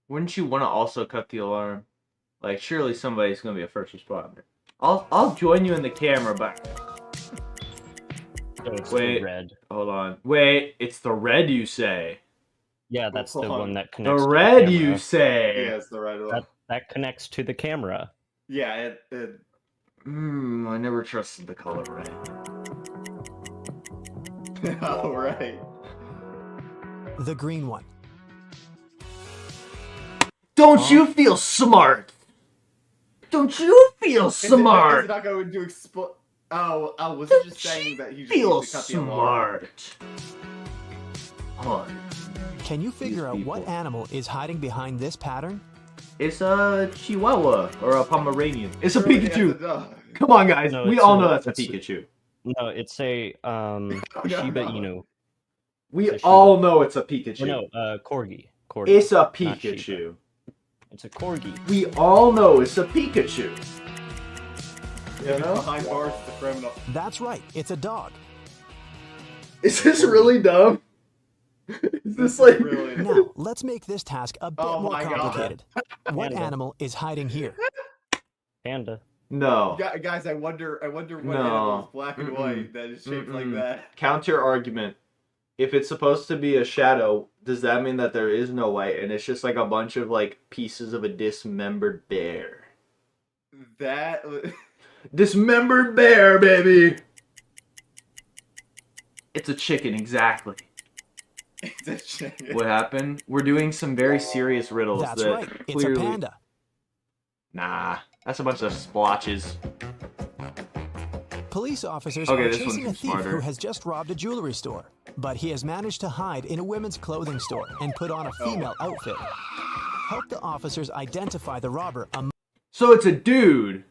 Wouldn't you want to also cut the alarm? Like, surely somebody's gonna be a first responder. I'll join you in the camera, but So it's Wait. the red. hold on. Wait, it's the red you say. Yeah, that's the Hold on. one that The connects. red to the you camera. say. Yeah, it's the right one. That connects to the camera. Yeah, it I never trusted the color red. all right. The green one. Don't you feel smart? Don't you feel Is it smart? not going to explode? Oh, was it just saying that he just Feel needs to cut the alarm? smart. Hold on. Can you figure out what people. animal is hiding behind this pattern? It's a Chihuahua or a Pomeranian. It's a Surely Pikachu. it's a dog. Come on, guys. No, We it's all a- know that's a it's a- Pikachu. No, it's a Shiba Inu. We it's a all Shiba. know it's a Pikachu. Or no, Corgi. Corgi. It's a not Pikachu. Shiba. It's a Corgi. We all know it's a Pikachu. Yeah, behind bars, it's a criminal. That's right, it's a dog. Is this really dumb? Is this like really? Now, let's make this task a bit Oh more my God. complicated. What Panda. animal is hiding here? Panda. No. Guys, I wonder what No. animal is black and Mm-mm. white that is shaped like that. Counter argument. If it's supposed to be a shadow, does that mean that there is no white and it's just like a bunch of like pieces of a dismembered bear? That Dismembered bear, baby. It's a chicken, exactly. it's a chicken. What happened? We're doing some very serious riddles That's that right, it's clearly. a panda. Nah, that's a bunch of splotches. Police officers Okay, are this chasing a one's thief smarter. who has just robbed a jewelry store, but he has managed to hide in a women's clothing store and put on a female outfit. Help the officers identify the robber among So it's a dude.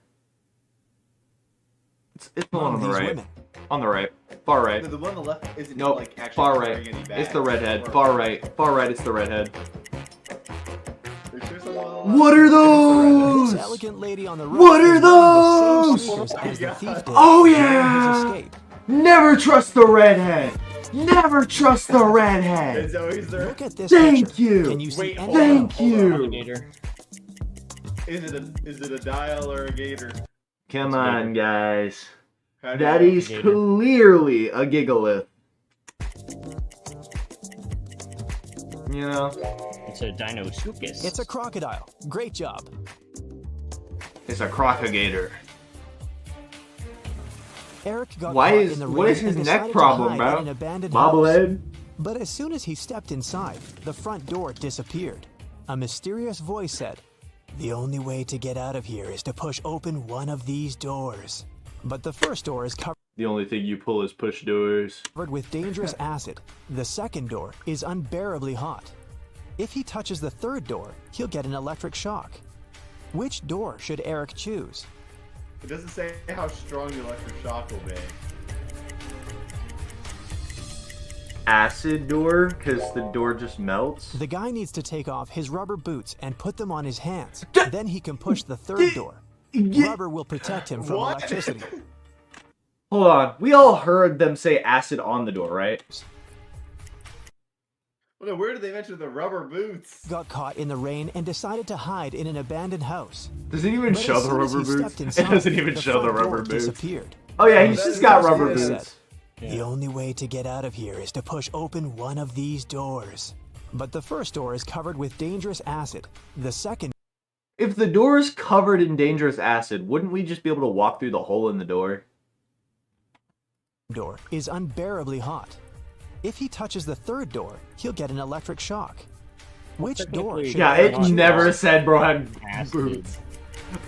It's the one on the these right. women. On the right. Far right. No, the one on the left isn't Nope. like actually Far carrying right. any bags. It's the redhead. Or- Far right. Far right. It's the redhead. Are you sure it's the one on the left? What are It's the redhead. those? This elegant lady on the right What are is wearing the those? same sneakers Oh my as the God. thief did Oh, during yeah. his escape. Never trust the redhead. Never trust the redhead. It's always the Look at this Thank picture. you. Can you see Wait, any hold on. Thank you. Alligator. Is it a dial or a gator? Come on, guys. How do you That know? is Gator. clearly a gigalith. You know, It's a Dinosuchus. It's a crocodile. Great job. it's a crocagator. Eric got Why caught is- in the what rain is his and neck decided to problem, hide bro? in an abandoned house. Bobblehead. But as soon as he stepped inside, the front door disappeared. A mysterious voice said, "The only way to get out of here is to push open one of these doors." But the first door is The only thing you pull is push doors. covered with dangerous acid. The second door is unbearably hot. If he touches the third door, he'll get an electric shock. Which door should Eric choose? It doesn't say how strong the electric shock will be. Acid door, because the door just melts. The guy needs to take off his rubber boots and put them on his hands. Then he can push the third door. Rubber will protect him from What? electricity. Hold on. We all heard them say acid on the door, right? Well, no, where did they mention the rubber boots? Got caught in the rain and decided to hide in an abandoned house. Does it even But show as the soon as rubber he boots? stepped It inside, doesn't even the show the front door rubber boots. disappeared. Oh yeah, Oh, he's that just is got what rubber it is. boots. The only way to get out of here is to push open one of these doors. But the first door is covered with dangerous acid. The second If the door is covered in dangerous acid, wouldn't we just be able to walk through the hole in the door? door is unbearably hot. If he touches the third door, he'll get an electric shock. Which door technically- should Yeah, Eric it choose? never said bro had Acid. boots.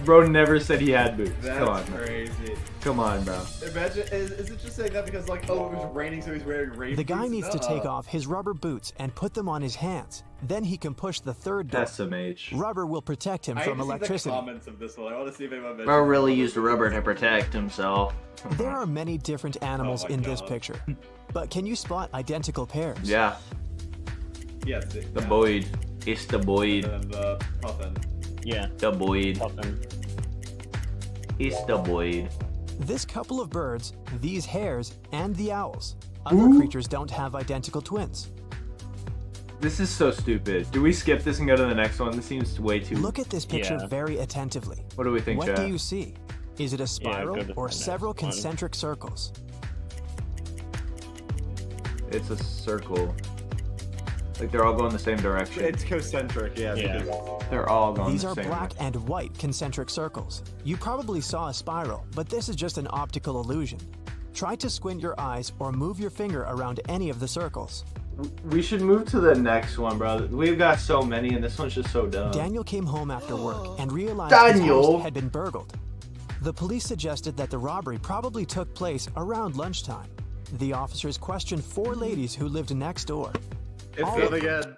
Bro never said he had boots. That's Come on, bro. crazy. Come on, bro. Imagine, is it just saying that because, like, oh, it was raining, so he's wearing rain The guy boots? needs to take Nuh-uh. off his rubber boots and put them on his hands. Then he can push the third door. That's some age. Rubber will protect him I from need to see the electricity. comments of this one. I want to see if anyone Bro really mentions used rubber to protect himself. There are many different animals Oh my in this God. picture. But can you spot identical pairs? Yeah, Yes, the Boyd. It's the Boyd. And the puffin. Yeah. The Boyd. Puffin. It's the Boyd. This couple of birds, these hares, and the owls. Other Ooh. creatures don't have identical twins. This is so stupid. Do we skip this and go to the next one? This seems way too... Look at this picture Yeah. very attentively. What do we think, What Chad? do you see? Is it a spiral go to or the next several one. concentric circles? It's a circle. Like they're all going the same direction. It's concentric, yeah. Yeah. because- They're all going These the are same black direction. and white concentric circles. You probably saw a spiral, but this is just an optical illusion. Try to squint your eyes or move your finger around any of the circles. We should move to the next one, bro. We've got so many, and this one's just so dumb. Daniel came home after work and realized Daniel! his house had been burgled. The police suggested that the robbery probably took place around lunchtime. The officers questioned 4 ladies who lived next door. It's All done of- again.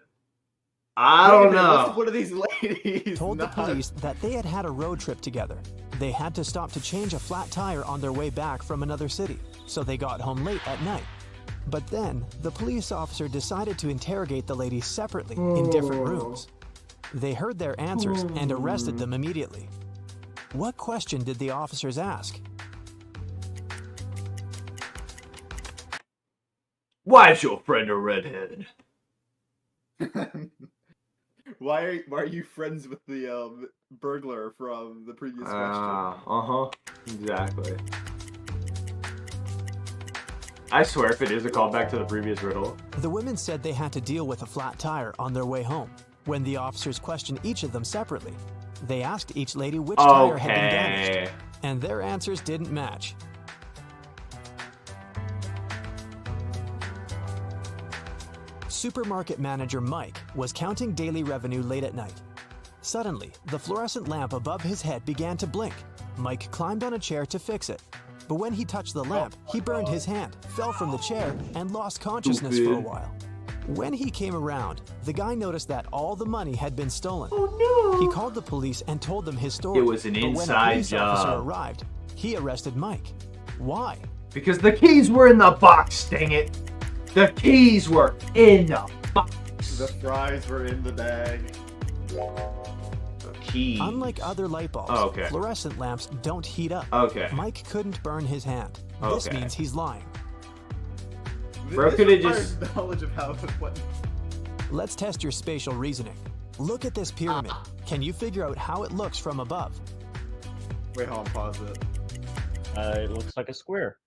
I don't Wait a minute, What's the know. point of these ladies? told the not- police that they had had a road trip together. They had to stop to change a flat tire on their way back from another city, so they got home late at night. But then, the police officer decided to interrogate the ladies separately in different rooms. They heard their answers and arrested them immediately. What question did the officers ask? Why is your friend a redhead? Why are you friends with the burglar from the previous question? Exactly. I swear if it is a callback to the previous riddle. The women said they had to deal with a flat tire on their way home. When the officers questioned each of them separately, they asked each lady which tire had been damaged, and their answers didn't match. Supermarket manager Mike was counting daily revenue late at night. Suddenly, the fluorescent lamp above his head began to blink. Mike climbed on a chair to fix it. But when he touched the lamp, he burned his hand, fell from the chair, and lost consciousness for a while. When he came around, the guy noticed that all the money had been stolen. Oh no! He called the police and told them his story. It was an But when a inside police officer job. arrived, he arrested Mike. Why? Because the keys were in the box, dang it! The keys were in the box! The fries were in the bag. The keys. Unlike other light bulbs, Oh, okay. fluorescent lamps don't heat up. Okay. Mike couldn't burn his hand. This Okay. means he's lying. Bro, This could it requires just- knowledge of how what? Let's test your spatial reasoning. Look at this pyramid. Can you figure out how it looks from above? Wait, hold on, pause it. It looks like a square.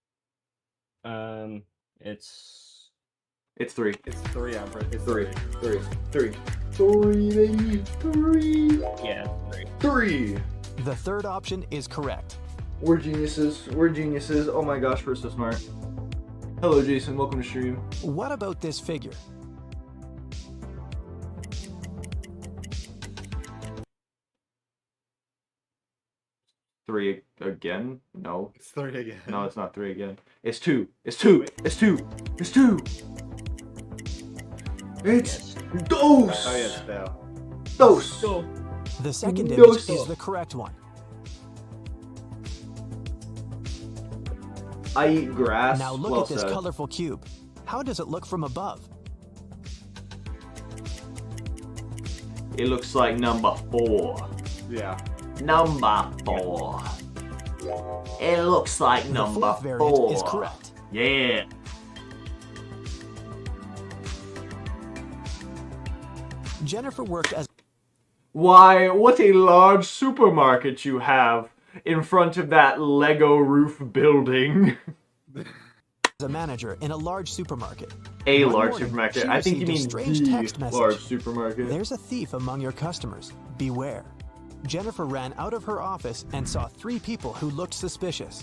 It's 3. It's 3, Amber. It's 3. 3. 3. 3, baby. 3. yeah, 3. 3. The third option is correct. We're geniuses. We're geniuses. Oh my gosh, we're so smart. Hello, Jason. Welcome to stream. What about this figure? Three again? No. It's 3 again. No, it's not 3 again. It's 2. It's 2. It's 2. It's 2. It's dose. Oh, yes, no. Dose. The second No, image sir. is the correct one. I eat grass. Now look well at this said. colorful cube. How does it look from above? It looks like number 4. Yeah. Number 4. It looks like The number fourth variant 4. is correct. Yeah. Jennifer worked as Why, what a large supermarket you have in front of that Lego roof building. a manager in a large supermarket. A One large morning, supermarket. she I think you received a mean strange the text message. large supermarket. There's a thief among your customers. Beware. Jennifer ran out of her office and saw 3 people who looked suspicious.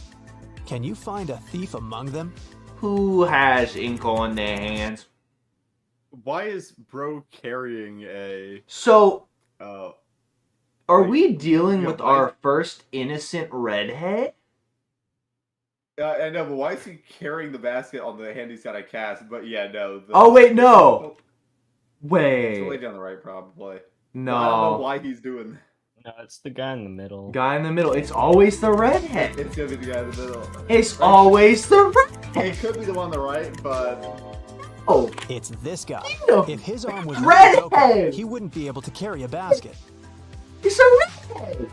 Can you find a thief among them? Who has ink on their hands? Why is bro carrying a So, uh are Wait, we dealing yeah, with why- our first innocent redhead? I know, but why is he carrying the basket on the hand he's got a cast? But yeah, no. Oh, wait, no. Oh, it's the Wait. lady on the right, probably. I don't know No. why he's doing that. No, it's the guy in the middle. Guy in the middle. It's always the redhead. It's gonna be the guy in the middle. It's always the redhead. It could be the one on the right, but Oh, It's this guy. No. If his arm was really Redhead! broken, he wouldn't be able to carry a basket. it's a redhead.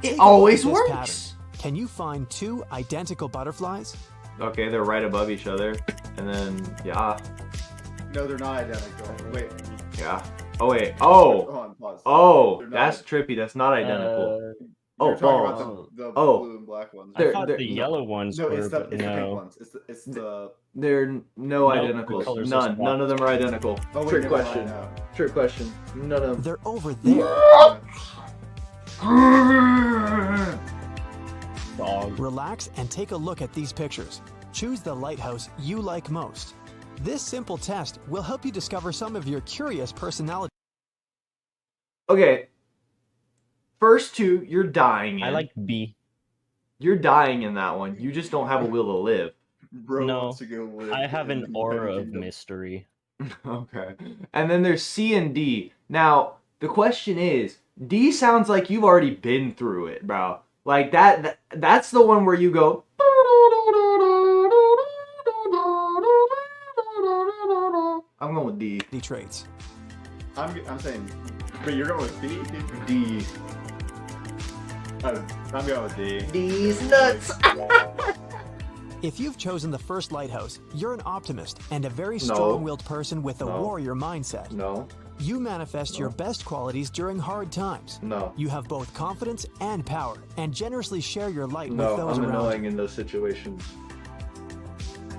Take It a look always at this works. pattern. Can you find 2 identical butterflies? Okay, they're right above each other. And then, yeah. no, they're not identical. Wait, Yeah. Oh, wait. hold Oh. on, pause. Oh, They're not- that's trippy. That's not identical. You're oh, talking balls. about the Oh. blue and black ones. I They're- thought they're- the yellow ones No, were, it's the but pink no. ones. It's the. They're no No, the identicals. colors None. are None of them are identical. Oh, wait, Trick never mind, question. no. Trick question. None of them. They're over there. Dog. Relax and take a look at these pictures. Choose the lighthouse you like most. This simple test will help you discover some of your curious personality. Okay. First 2, you're dying in. I like B. You're dying in that one. You just don't have a will to live. Bro No, wants to go live I have an in the aura United of Kingdom. mystery. Okay. And then there's C and D. Now, the question is, D sounds like you've already been through it, bro. Like that's the one where you go. I'm going with D. traits. I'm saying, but you're going with B? D. I'm going with D. D's nuts. If you've chosen the first lighthouse, you're an optimist and a very strong-willed person with a warrior mindset. No. You manifest your best qualities during hard times. No. You have both confidence and power, and generously share your light with No, those I'm around annoying you. in those situations.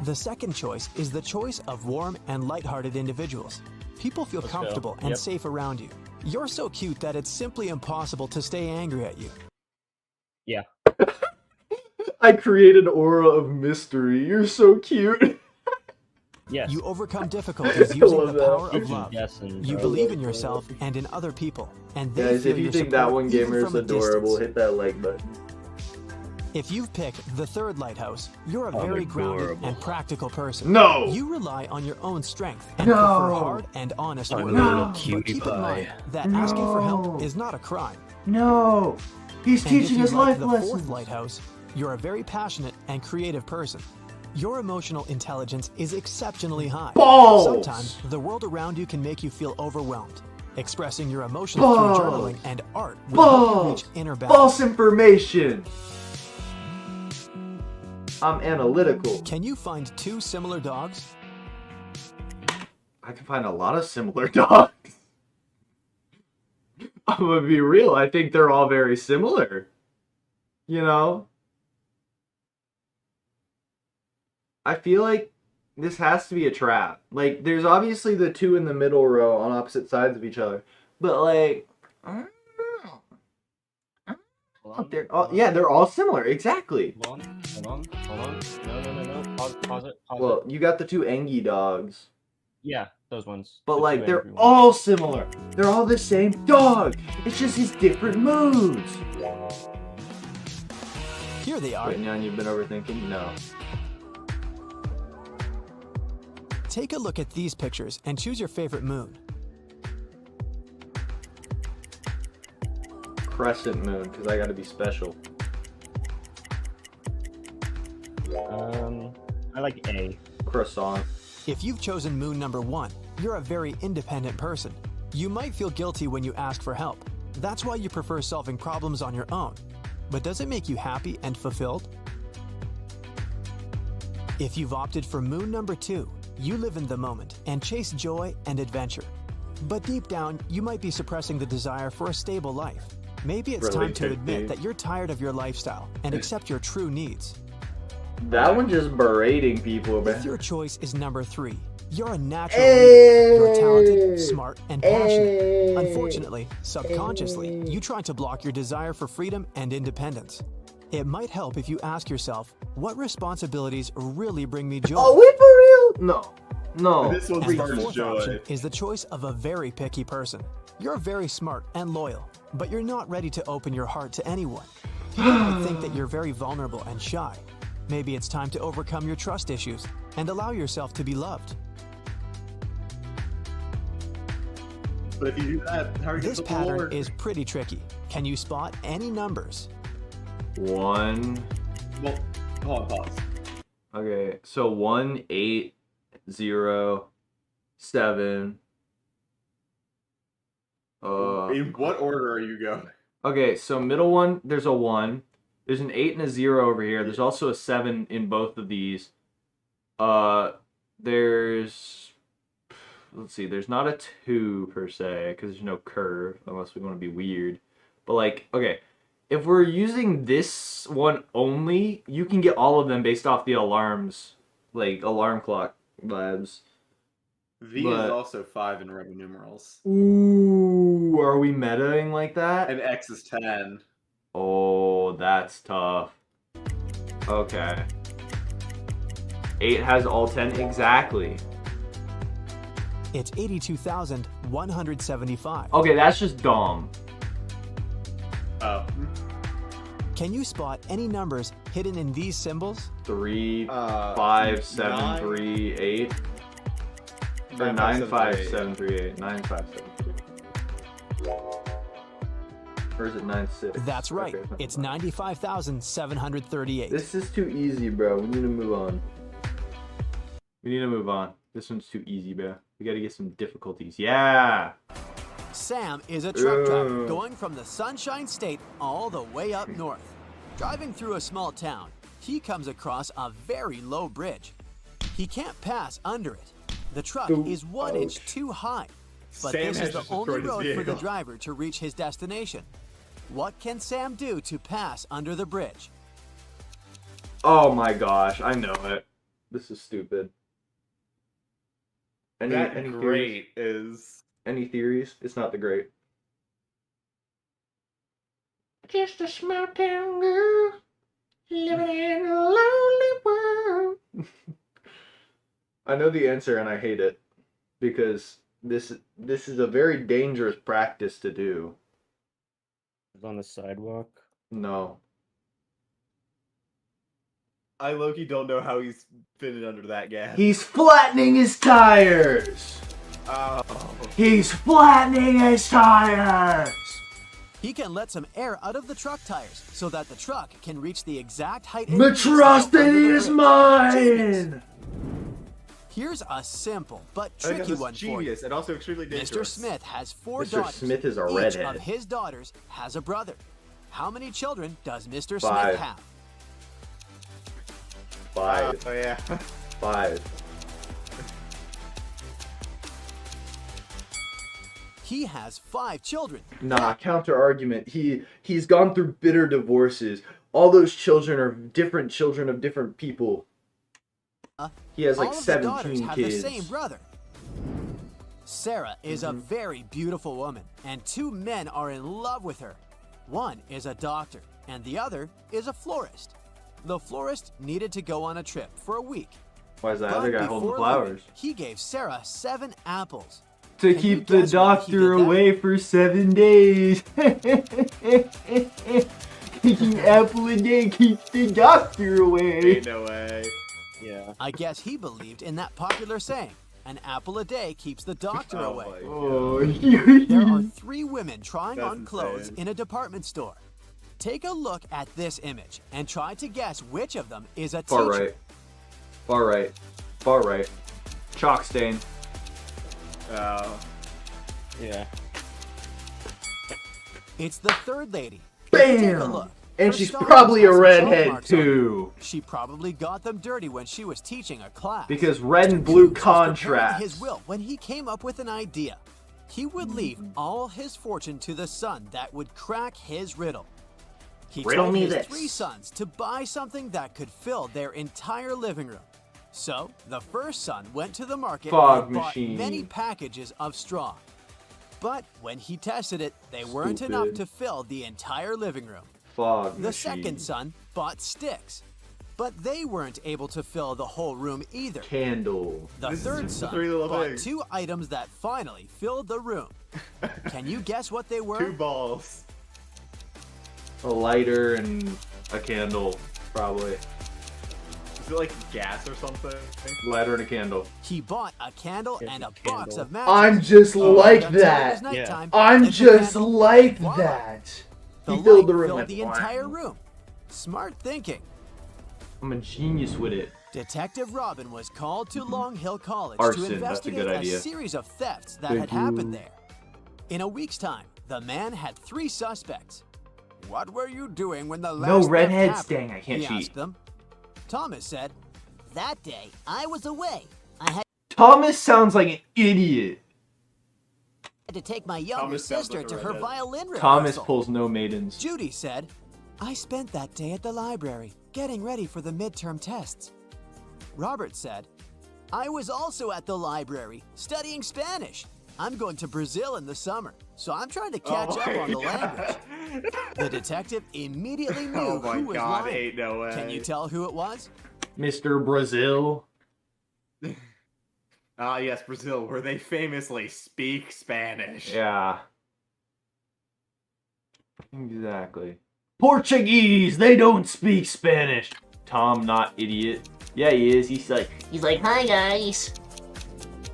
The second choice is the choice of warm and lighthearted individuals. People feel comfortable and safe around you. You're so cute that it's simply impossible to stay angry at you. Yeah. I create an aura of mystery. You're so cute. Yes. You overcome difficulties using love the that. power of love. Yes, and You believe in yourself and in other people, and they Guys, feel if you your think that support one even gamer is from a adorable, distance. hit that like button. If you've picked the third lighthouse, you're a very grounded and practical person. No! You rely on your own strength and No! prefer hard and honest I'm work. a little But cutie keep in pie. mind that asking for No! help is not a crime. No! He's And if teaching you us like life the fourth lessons. lighthouse, you're a very passionate and creative person. Your emotional intelligence is exceptionally high. Balls! Sometimes the world around you can make you feel overwhelmed. Expressing your emotions Balls! through journaling and art will help you reach Balls! inner balance. False information! I'm analytical. Can you find two similar dogs? I can find a lot of similar dogs. I'm gonna be real, I think they're all very similar. You know? I feel like this has to be a trap. Like, there's obviously the two in the middle row on opposite sides of each other. But, like, I don't know. They're all, yeah, they're all similar. Exactly. Hold on. No. Pause it. Well, you got the two Engie dogs. Yeah, those ones. But, The like, two they're angry ones. all similar. They're all the same dog. It's just his different moods. Here they are. Wait, Nyan, you've been overthinking? No. Take a look at these pictures and choose your favorite moon. Crescent moon, because I gotta be special. I like A. Croissant. If you've chosen moon number 1, you're a very independent person. You might feel guilty when you ask for help. That's why you prefer solving problems on your own. But does it make you happy and fulfilled? If you've opted for moon number 2, you live in the moment and chase joy and adventure. But deep down, you might be suppressing the desire for a stable life. Maybe it's time to admit that you're tired of your lifestyle and accept your true needs. That one just berating people, man. If your choice is number 3, you're a natural leader. You're talented, smart, and passionate. Unfortunately, subconsciously, you try to block your desire for freedom and independence. It might help if you ask yourself, what responsibilities really bring me joy? Oh, wait, for real? No. This one's And the first fourth joy. option is the choice of a very picky person. You're very smart and loyal, but you're not ready to open your heart to anyone. People might think that you're very vulnerable and shy. Maybe it's time to overcome your trust issues and allow yourself to be loved. But if you do that, how are you This gonna pattern work? is pretty tricky. Can you spot any numbers? 1. Well, hold on, pause. Okay, so 1, 8, 0, 7. In what order are you going? Okay, so middle one, there's a 1. There's an 8 and a 0 over here. There's also a 7 in both of these. There's... Let's see, there's not a 2 per se, because there's no curve, unless we want to be weird. But, like, okay, if we're using this one only, you can get all of them based off the alarms, like, alarm clock vibes. V But- is also 5 in Roman numerals. Ooh, are we metaing like that? And X is 10. Oh, that's tough. Okay. 8 has all 10 exactly. It's 82,175. Okay, that's just dumb. Oh. Can you spot any numbers hidden in these symbols? 3, 5, 7, 9. 3, 8. Or 95738. 95738. Or is it 96? That's right. Okay. It's 95,738. This is too easy, bro. We need to move on. We need to move on. This one's too easy, bro. We gotta get some difficulties. Yeah! Sam is a truck driver going from the Sunshine State all the way up north. Driving through a small town, he comes across a very low bridge. He can't pass under it. The truck is 1 inch too high. But Sam this has is the just only destroyed his road for the vehicle. driver to reach his destination. What can Sam do to pass under the bridge? Oh my gosh, I know it. This is stupid. Any theories? great is... Any theories? It's not the great. Just a small town girl living in a lonely world. I know the answer and I hate it because this is a very dangerous practice to do. On the sidewalk. No. I low-key don't know how he's fitted under that gas. He's flattening his tires. Oh. He's flattening his tires. He can let some air out of the truck tires so that the truck can reach the exact height. Monstrosity is mine. Here's a simple but I think tricky that's one for you. genius and also extremely dangerous. Mr. Smith has 4 Mr. daughters. Smith is a Each redhead. of his daughters has a brother. How many children does Mr. 5. Smith have? 5. Oh yeah. 5. He has 5 children. Nah, counter argument. He's gone through bitter divorces. All those children are different children of different people. He has like All of the daughters 17 have kids. the same brother. Sarah is a very beautiful woman, and 2 men are in love with her. One is a doctor, and the other is a florist. The florist needed to go on a trip for a week. Why is that But other guy holding before flowers? leaving, he gave Sarah 7 apples. To Can you keep the guess why he doctor did that? away for 7 days. Taking apple a day keeps the doctor away. Ain't no way. Yeah. I guess he believed in that popular saying, an apple a day keeps the doctor Oh away. my God. Oh, There are 3 women trying That's on clothes insane. in a department store. Take a look at this image and try to guess which of them is a teacher. far right. Far right. Far right. Chalk stain. Oh. Yeah. It's the 3rd lady. Take a Bam! look. And Her she's stockings probably a have some chalk redhead marks on them. too. She probably got them dirty when she was teaching a class. Because red and blue Coombs was preparing contrast. his will when he came up with an idea. He would leave all his fortune to the son that would crack his riddle. He Riddle told me his this. 3 sons to buy something that could fill their entire living room. So the first son went to the market Fog and bought machine. many packages of straw. But when he tested it, they weren't enough Stupid. to fill the entire living room. Fog The machine. second son bought sticks, but they weren't able to fill the whole room either. Candle. The This is third just the son 3 little bought things. 2 items that finally filled the room. Can you guess what they were? 2 balls. A lighter and a candle, probably. Is it like gas or something? Lighter and a candle. He bought a candle Yeah, and a the box candle. of matches. I'm just like Until it was that. nighttime, I'm lit the just candle, like voila. that. The He filled light the room filled with the wine. entire room. Smart thinking. I'm a genius with it. Detective Robin was called to Long Hill College Arson, to that's a investigate good a idea. series of thefts that Thank had happened you. there. In a week's time, the man had 3 suspects. What were you doing when the last No theft redhead happened? sting, I can't he cheat. asked them. Thomas said, That day, I was away. I had Thomas sounds like an idiot. to take my younger Thomas sounds sister like a to her redhead. violin rehearsal. Thomas pulls no maidens. Judy said, I spent that day at the library, getting ready for the midterm tests. Robert said, I was also at the library, studying Spanish. I'm going to Brazil in the summer, so I'm trying to catch Oh up my on the God. language. The detective immediately knew Oh my who was God, lying. ain't no way. Can you tell who it was? Mr. Brazil. Ah, yes, Brazil, where they famously speak Spanish. Yeah. Exactly. Portuguese! They don't speak Spanish! Tom, not idiot. Yeah, he is. He's like, He's like, hi guys.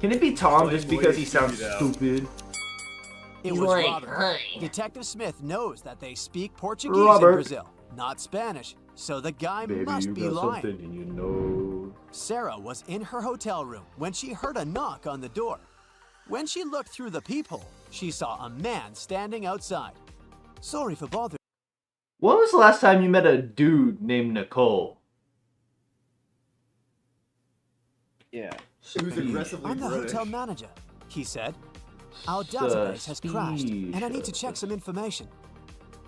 Can it be Tom Like, just because he way sounds too down. stupid? It was Robert. Detective Smith knows that they speak Portuguese Robert. in Brazil, not Spanish, so the guy must be lying. and you know. Sarah was in her hotel room when she heard a knock on the door. When she looked through the peephole, she saw a man standing outside. Sorry for bothering. When was the last time you met a dude named Nicole? Yeah. Who's aggressively I'm the British. hotel manager, he said. Our database has crashed, and I need to check some information.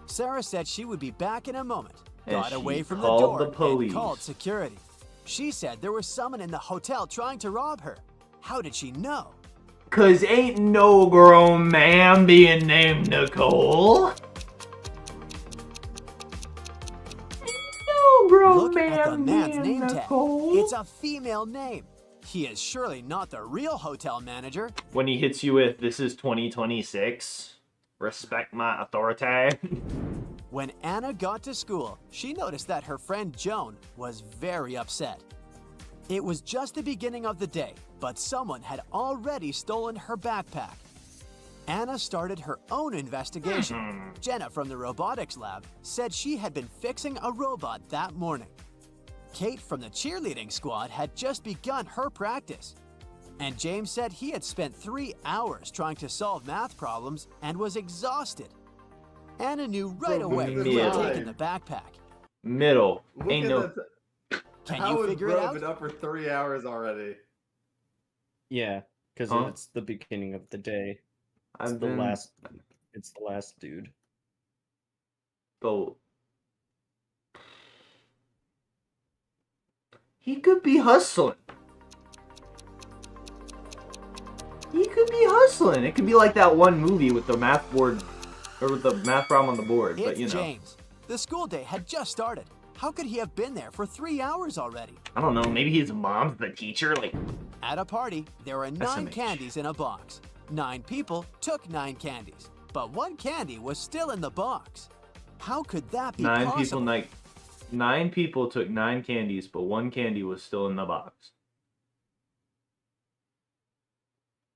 Sarah said she would be back in a moment, And got away she from the called door, the police. and called security. She said there was someone in the hotel trying to rob her. How did she know? 'Cause ain't no grown man being named Nicole. Ain't no grown Look at the man man's being name tag. Nicole. It's a female name. He is surely not the real hotel manager. When he hits you with, "This is 2026. Respect my authority." When Anna got to school, she noticed that her friend Joan was very upset. It was just the beginning of the day, but someone had already stolen her backpack. Anna started her own investigation. Jenna from the robotics lab said she had been fixing a robot that morning. Kate from the cheerleading squad had just begun her practice. And James said he had spent 3 hours trying to solve math problems and was exhausted. Anna knew right away who had Yeah. taken the backpack. Middle. Look Ain't at no. that. Can How you has figure it Bro out? been up for 3 hours already? Yeah, because Huh? it's the beginning of the day. It's I've the been last. It's the last dude. the. He could be hustling. He could be hustling. It could be like that one movie with the math board, or with the math problem on the board. It's But you know, James. The school day had just started. How could he have been there for 3 hours already? I don't know. Maybe his mom's the teacher. Like, At a party, there were 9 SMH. candies in a box. 9 people took 9 candies, but 1 candy was still in the box. How could that be possible? 9 people took 9 candies, but 1 candy was still in the box.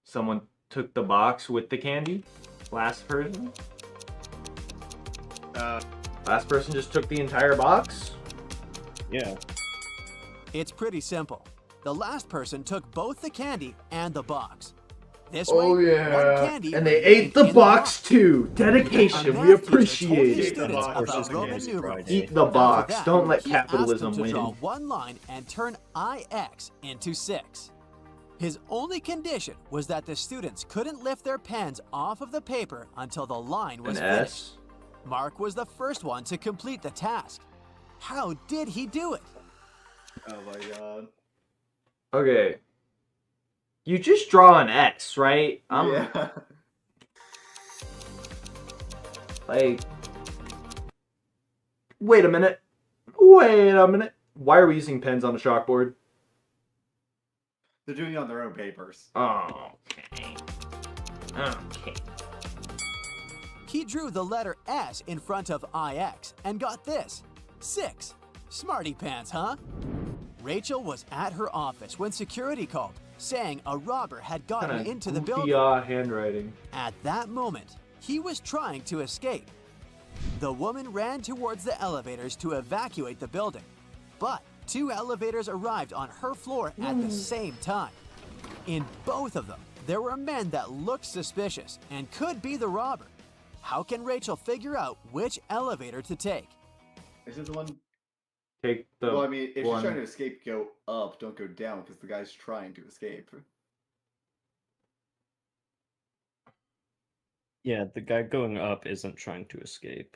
Someone took the box with the candy. Last person. Last person just took the entire box. Yeah. It's pretty simple. The last person took both the candy and the box. This Oh way, yeah, one candy and they remained ate the in box too. A Dedication, math we teacher told appreciate his it. students Of course, about it's Roman Candy numerals. Friday. Eat the After box. that, Don't let he asked them capitalism to draw win. one line and turn IX into 6. His only condition was that the students couldn't lift their pens off of the paper until the line was An finished. S. Mark was the first one to complete the task. How did he do it? Oh my god. Okay. You just draw an X, right? Yeah. Like, wait a minute. Wait a minute. Why are we using pens on a chalkboard? They're doing it on their own papers. Oh, okay. Okay. He drew the letter S in front of IX and got this. 6. Smarty pants, huh? Rachel was at her office when security called, saying a robber had gotten Kinda into the goofy, building. handwriting. At that moment, he was trying to escape. The woman ran towards the elevators to evacuate the building, but 2 elevators arrived on her floor at the same time. In both of them, there were men that looked suspicious and could be the robber. How can Rachel figure out which elevator to take? Is it the one? Take the Well, I mean, if one. you're trying to escape, go up. Don't go down, because the guy's trying to escape. Yeah, the guy going up isn't trying to escape.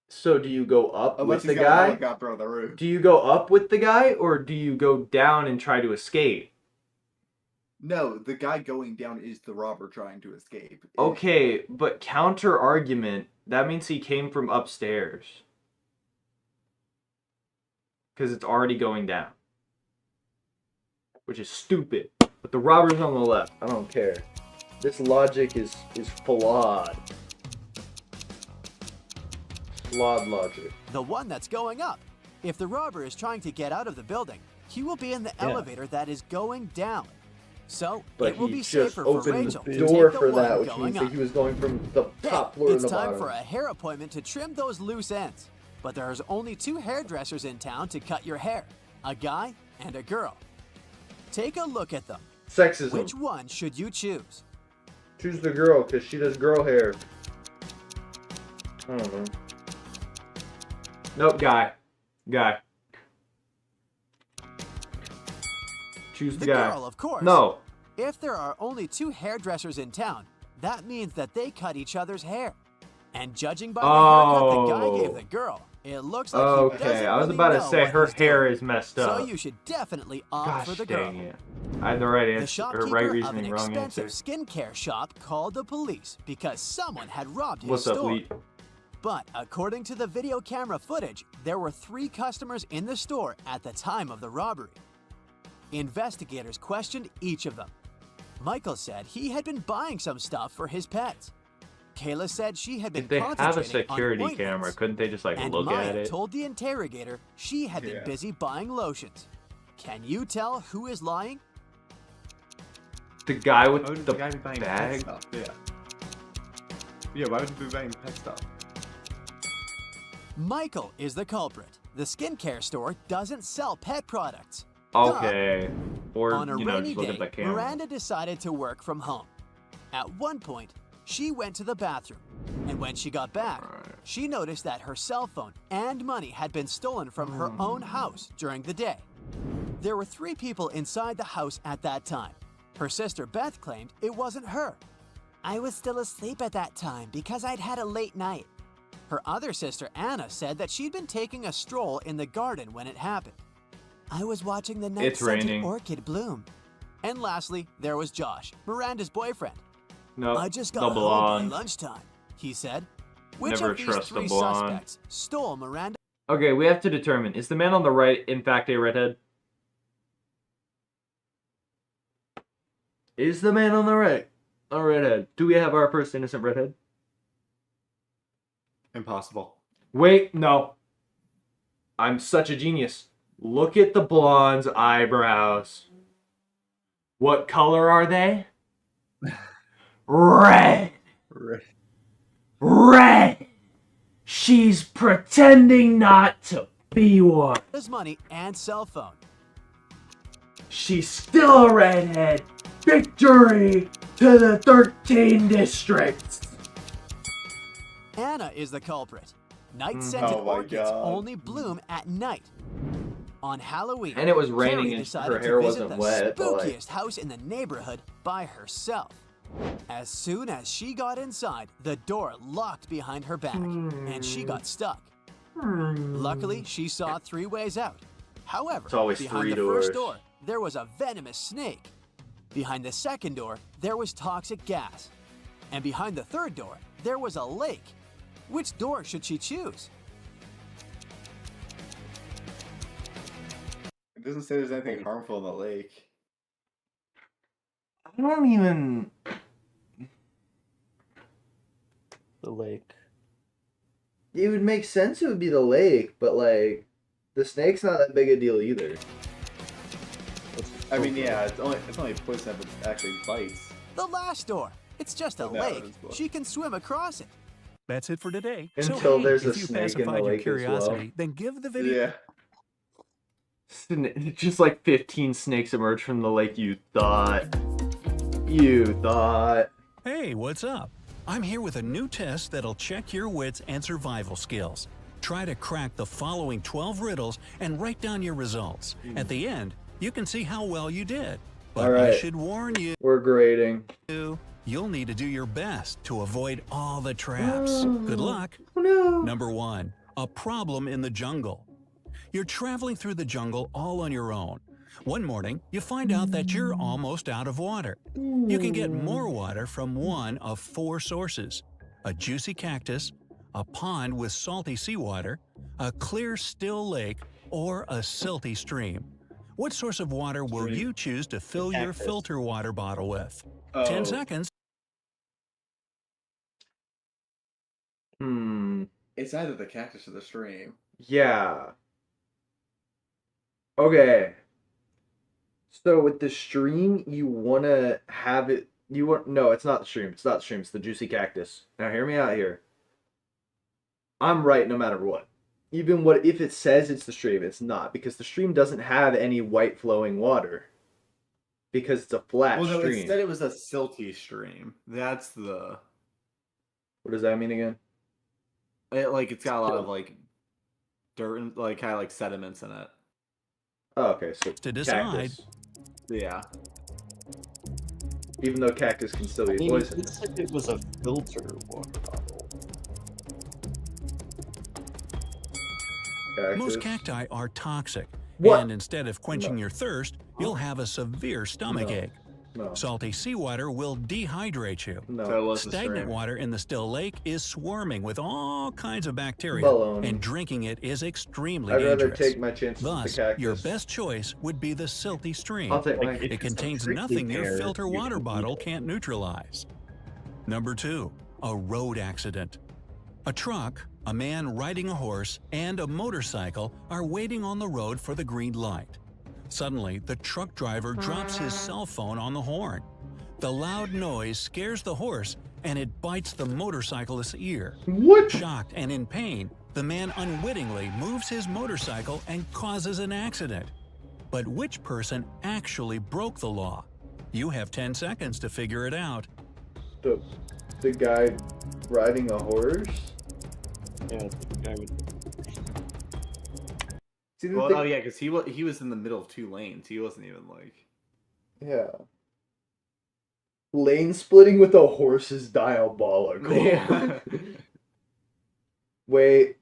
So do you go up Unless with he's the got a guy? helicopter on the roof. Do you go up with the guy, or do you go down and try to escape? No, the guy going down is the robber trying to escape. Okay, but counter argument, that means he came from upstairs. Because it's already going down. Which is stupid. But the robber's on the left. I don't care. This logic is flawed. Flawed logic. The one that's going up. If the robber is trying to get out of the building, he will be in the Yeah. elevator that is going down. So But it will he be just safer for opened Rachel the to door take for the that, one which going means that up. he was going from the top floor to It's the time bottom. for a hair appointment to trim those loose ends. But there's only 2 hairdressers in town to cut your hair, a guy and a girl. Take a look at them. Sexism. Which one should you choose? Choose the girl, because she does girl hair. I don't know. Nope, guy. Choose the guy. Girl, of course. No. If there are only 2 hairdressers in town, that means that they cut each other's hair. And judging by the haircut the guy gave the girl, it looks like he doesn't Okay, I was really about to know say what her he's hair doing. is messed up. So you should definitely opt Gosh for the girl. dang it. I had the right The answer, or shopkeeper right of an reasoning, wrong answer. expensive skincare shop called the police because someone had robbed his What's up, store. Lee? But according to the video camera footage, there were 3 customers in the store at the time of the robbery. Investigators questioned each of them. Michael said he had been buying some stuff for his pets. Kayla said she had been If they have a concentrating on security ointments. camera, couldn't they just like And look Maya at it? told the interrogator she had been busy buying lotions. Can you tell who is lying? The guy with Why would the the guy be buying pet bag? stuff? Yeah. Yeah, why would you be buying pet stuff? Michael is the culprit. The skincare store doesn't sell pet products. Okay. Or, On a you know, rainy just look day, at the camera. Miranda decided to work from home. At one point, she went to the bathroom, and when she got back, she noticed that her cell phone and money had been stolen from her own house during the day. There were 3 people inside the house at that time. Her sister Beth claimed it wasn't her. I was still asleep at that time because I'd had a late night. Her other sister Anna said that she'd been taking a stroll in the garden when it happened. I was watching the It's night-scented raining. orchid bloom. And lastly, there was Josh, Miranda's boyfriend. No, I just got the home by blonde. lunchtime, he said. Which Never of these trust a 3 blonde. suspects stole Miranda? Okay, we have to determine, is the man on the right, in fact, a redhead? Is the man on the right a redhead? Do we have our first innocent redhead? Impossible. Wait, no. I'm such a genius. Look at the blonde's eyebrows. What color are they? Red. Red. She's pretending not to be one. His money and cell phone. She's still a redhead. Victory to the 13 districts. Anna is the culprit. Night-scented Oh my orchids God. only bloom at night. On Halloween, And it was raining Carrie and decided her to hair visit wasn't the wet, but, like- spookiest house in the neighborhood by herself. As soon as she got inside, the door locked behind her back, and she got stuck. Luckily, she saw 3 ways out. However, It's always behind 3 the doors. first door, there was a venomous snake. Behind the second door, there was toxic gas. And behind the third door, there was a lake. Which door should she choose? It doesn't say there's anything harmful in the lake. I don't even... The lake. It would make sense it would be the lake, but like, the snake's not that big a deal either. I mean, yeah, it's only poison if it actually bites. The last door. It's just a No, lake. it's what- She can swim across it. That's it for today. Until so, hey, there's a if you snake in the pacified your lake as well. curiosity, then give the video Yeah. Just like 15 snakes emerge from the lake. You thought. You thought. Hey, what's up? I'm here with a new test that'll check your wits and survival skills. Try to crack the following 12 riddles and write down your results. At the end, you can see how well you did. But All right. I should warn you, We're grading. you'll need to do your best to avoid all the traps. Good luck. Oh no. Number 1, a problem in the jungle. You're traveling through the jungle all on your own. One morning, you find out that you're almost out of water. You can get more water from one of 4 sources: a juicy cactus, a pond with salty seawater, a clear, still lake, or a silty stream. What source of water will you choose to fill your Cactus. filter water bottle with? Oh. 10 seconds. It's either the cactus or the stream. Yeah. Okay. So with the stream, you want to have it. No, it's not the stream. It's not the stream. It's the juicy cactus. Now hear me out here. I'm right no matter what. Even if it says it's the stream, it's not, because the stream doesn't have any white flowing water. Because it's a flat Well, no, stream. it said it was a silty stream. That's the. What does that mean again? It's got a lot of like dirt and like kind of like sediments in it. Oh, okay. So To decide. cactus. Yeah. Even though cactus can still be I mean, poison. it said it was a filter water bottle. Cactus. Most cacti are toxic, What? and instead of quenching your thirst, you'll have a severe stomach ache. No. Salty seawater will dehydrate you. No. So it was the Stagnant stream. water in the still lake is swarming with all kinds of bacteria, Baloney. and drinking it is extremely I'd rather dangerous. take my chances with Thus, the cactus. your best choice would be the silty stream. I'll take my. Like, It it's contains completely nothing your there, filter you water can eat bottle it. can't neutralize. Number 2, a road accident. A truck, a man riding a horse, and a motorcycle are waiting on the road for the green light. Suddenly, the truck driver drops his cell phone on the horn. The loud noise scares the horse, and it bites the motorcyclist's ear. What? Shocked and in pain, the man unwittingly moves his motorcycle and causes an accident. But which person actually broke the law? You have 10 seconds to figure it out. The guy riding a horse? Yeah, the guy with See, the Well, thing- oh yeah, because he was in the middle of 2 lanes. He wasn't even like. Yeah. Lane splitting with a horse is diabolical. Yeah. Wait.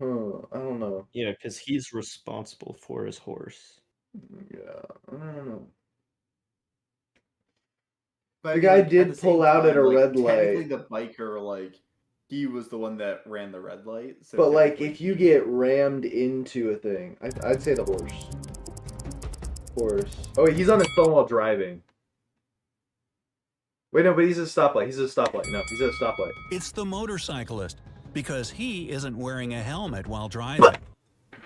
I don't know. Yeah, because he's responsible for his horse. Yeah, I don't know. But The guy like, did at the same pull out at a like, red technically light. the biker, like, he was the one that ran the red light. So But like, technically if you get rammed into a thing, I'd say the horse. Horse. Oh, wait, he's on his phone while driving. Wait, no, but he's at a stoplight. He's at a stoplight. No, he's at a stoplight. It's the motorcyclist, because he isn't wearing a helmet while driving.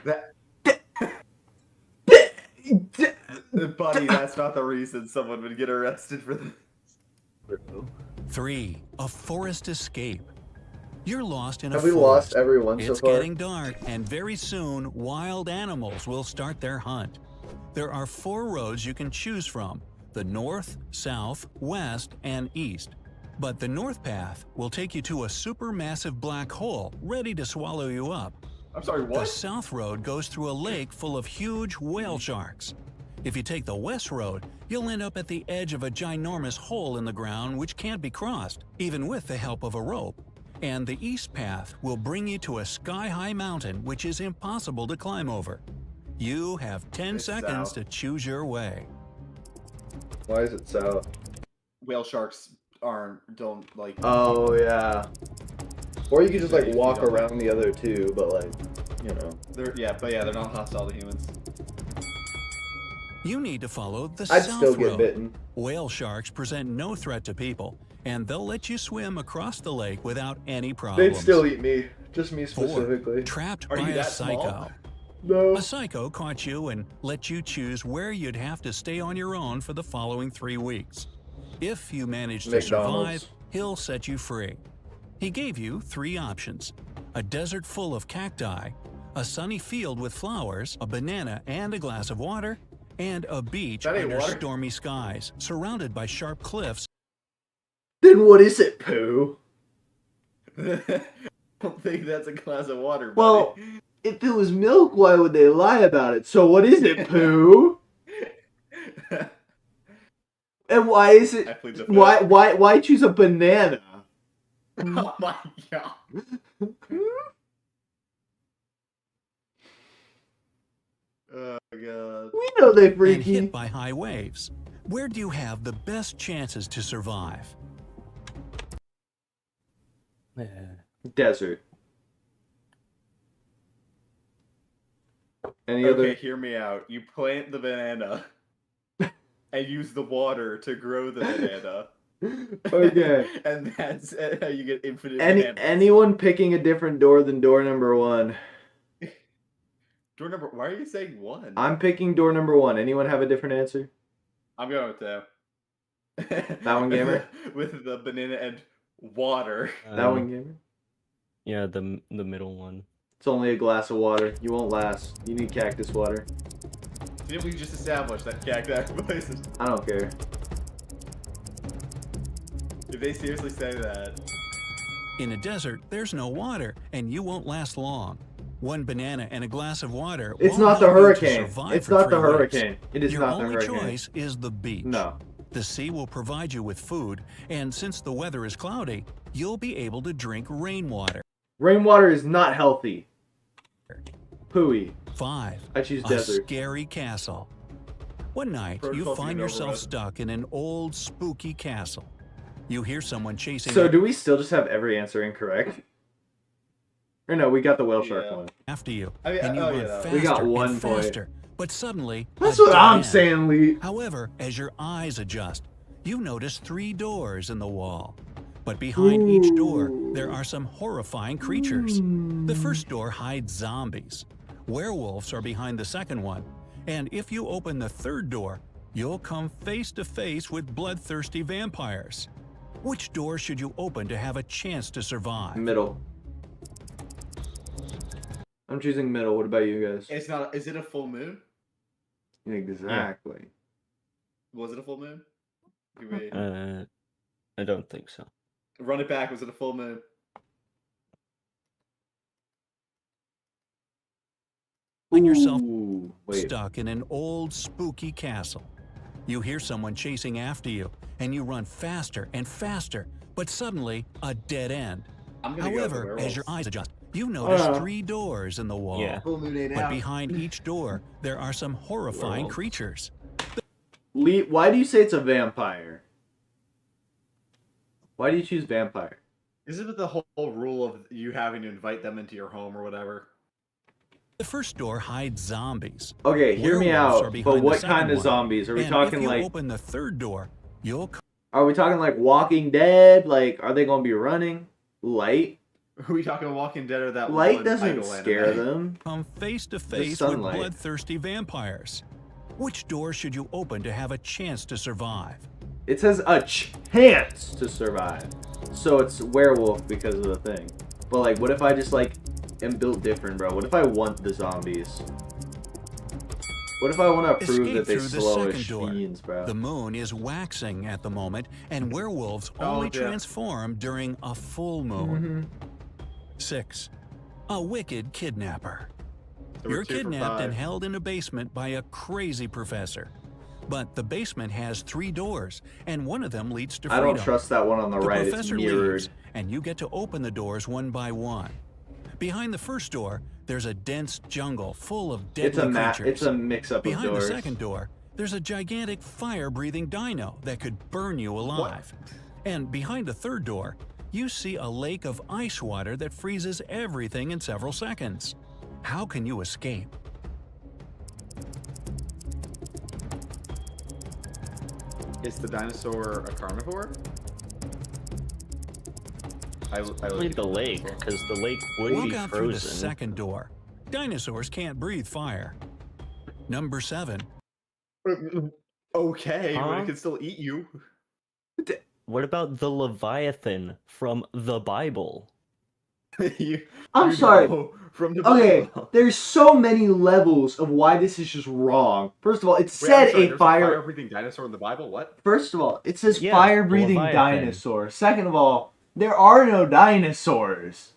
that. Buddy, that's not the reason someone would get arrested for this. 3, a forest escape. You're lost in a Have we forest. lost everyone so It's far? getting dark, and very soon, wild animals will start their hunt. There are 4 roads you can choose from: the north, south, west, and east. But the north path will take you to a supermassive black hole ready to swallow you up. I'm sorry, The what? south road goes through a lake full of huge whale sharks. If you take the west road, you'll end up at the edge of a ginormous hole in the ground which can't be crossed, even with the help of a rope. And the east path will bring you to a sky-high mountain which is impossible to climb over. You have 10 It's seconds south. to choose your way. Why is it south? Whale sharks don't like. Oh, yeah. Or you could just Yeah, like you walk don't. around the other two, but like, you know. they're not hostile to humans. You need to follow the I'd south still get road. bitten. Whale sharks present no threat to people, and they'll let you swim across the lake without any problems. They'd still eat me. Just me 4, specifically. trapped Are by you a that psycho. small? No. A psycho caught you and let you choose where you'd have to stay on your own for the following 3 weeks. If you manage to McDonald's. survive, he'll set you free. He gave you 3 options: a desert full of cacti, a sunny field with flowers, a banana and a glass of water, and a beach That ain't under water. stormy skies, surrounded by sharp cliffs. Then what is it, poo? I don't think that's a glass of water. Buddy. Well, if it was milk, why would they lie about it? So what is it, poo? And why is I it? plead the fifth. Why choose a banana? Oh my god. Oh god. We know they and freaky. hit by high waves. Where do you have the best chances to survive? Desert. Any Okay, other? hear me out. You plant the banana and use the water to grow the banana. Okay. And that's how you get infinite Any bananas. anyone picking a different door than door number 1? Door number. Why are you saying 1? I'm picking door number 1. Anyone have a different answer? I'm going with 2. That one, gamer. With the banana and water. That one, gamer. Yeah, the middle one. It's only a glass of water. You won't last. You need cactus water. Didn't we just establish that cactus places? I don't care. Did they seriously say that? In a desert, there's no water, and you won't last long. 1 banana and a glass of water. It's won't not the help you to hurricane. survive It's for not the 3 weeks. hurricane. It is Your not the only hurricane. choice is the beach. No. The sea will provide you with food, and since the weather is cloudy, you'll be able to drink rainwater. Rainwater is not healthy. Pooey. 5. I choose A desert. scary castle. One night, you Protocol find to yourself override. stuck in an old, spooky castle. You hear someone chasing So do we still just have every answer incorrect? Or no, we got the whale shark Yeah. one. after you, I mean, and you oh, run yeah, that faster one. We got and 1 point. faster, but suddenly, That's a what dead I'm end. saying, Lee. However, as your eyes adjust, you notice 3 doors in the wall. But behind each door, there are some horrifying creatures. The first door hides zombies. Werewolves are behind the second one. And if you open the third door, you'll come face to face with bloodthirsty vampires. Which door should you open to have a chance to survive? Middle. I'm choosing middle. What about you guys? It's not. Is it a full moon? Exactly. Was it a full moon? Can we I don't think so. run it back? Was it a full moon? Find yourself Ooh, wait. stuck in an old, spooky castle. You hear someone chasing after you, and you run faster and faster, but suddenly, a dead end. I'm gonna go with the However, as your werewolves. eyes adjust, you notice Uh. 3 doors in the wall. Yeah. Full moon ain't But out. behind each door, there are some horrifying Werewolves. creatures. Lee, why do you say it's a vampire? Why do you choose vampire? Isn't it the whole rule of you having to invite them into your home or whatever? The first door hides zombies. Okay, hear me Werewolves are out. behind But the what second kind of one. zombies? Are we And talking if you like? open the third door, you'll Are we talking like Walking Dead? Like, are they gonna be running? Light? Are we talking Walking Dead or that Light one doesn't idol scare anime? them. come face to face with sunlight. bloodthirsty vampires. Which door should you open to have a chance to survive? It says a chance to survive. So it's werewolf because of the thing. But like, what if I just like am built different, bro? What if I want the zombies? What if I want to prove Escape that they through the slow as second door. fiends, bro? The moon is waxing at the moment, and werewolves Oh, only dear. transform during a full moon. 6. A wicked kidnapper. So we're You're 2 for kidnapped 5. and held in a basement by a crazy professor. But the basement has 3 doors, and one of them leads to I freedom. don't trust that one on the, The right. It's professor mirrored. leaves, and you get to open the doors one by one. Behind the first door, there's a dense jungle full of It's deadly a creatures. It's a mix-up of Behind doors. the second door, there's a gigantic fire-breathing dino that could burn you alive. And behind the third door, you see a lake of ice water that freezes everything in several seconds. How can you escape? Is the dinosaur a carnivore? I Probably the lake, because the lake would Walk be out through the frozen. second door. Dinosaurs can't breathe fire. Number 7. Okay, but Huh? it can still eat you. What about the Leviathan from the Bible? I'm you sorry. know from the Okay, Bible. there's so many levels of why this is just wrong. First of all, it Wait, said I'm sorry, a there's fire. fire-breathing dinosaur in the Bible. What? First of all, it says Yeah, fire-breathing Leviathan. dinosaur. Second of all, there are no dinosaurs.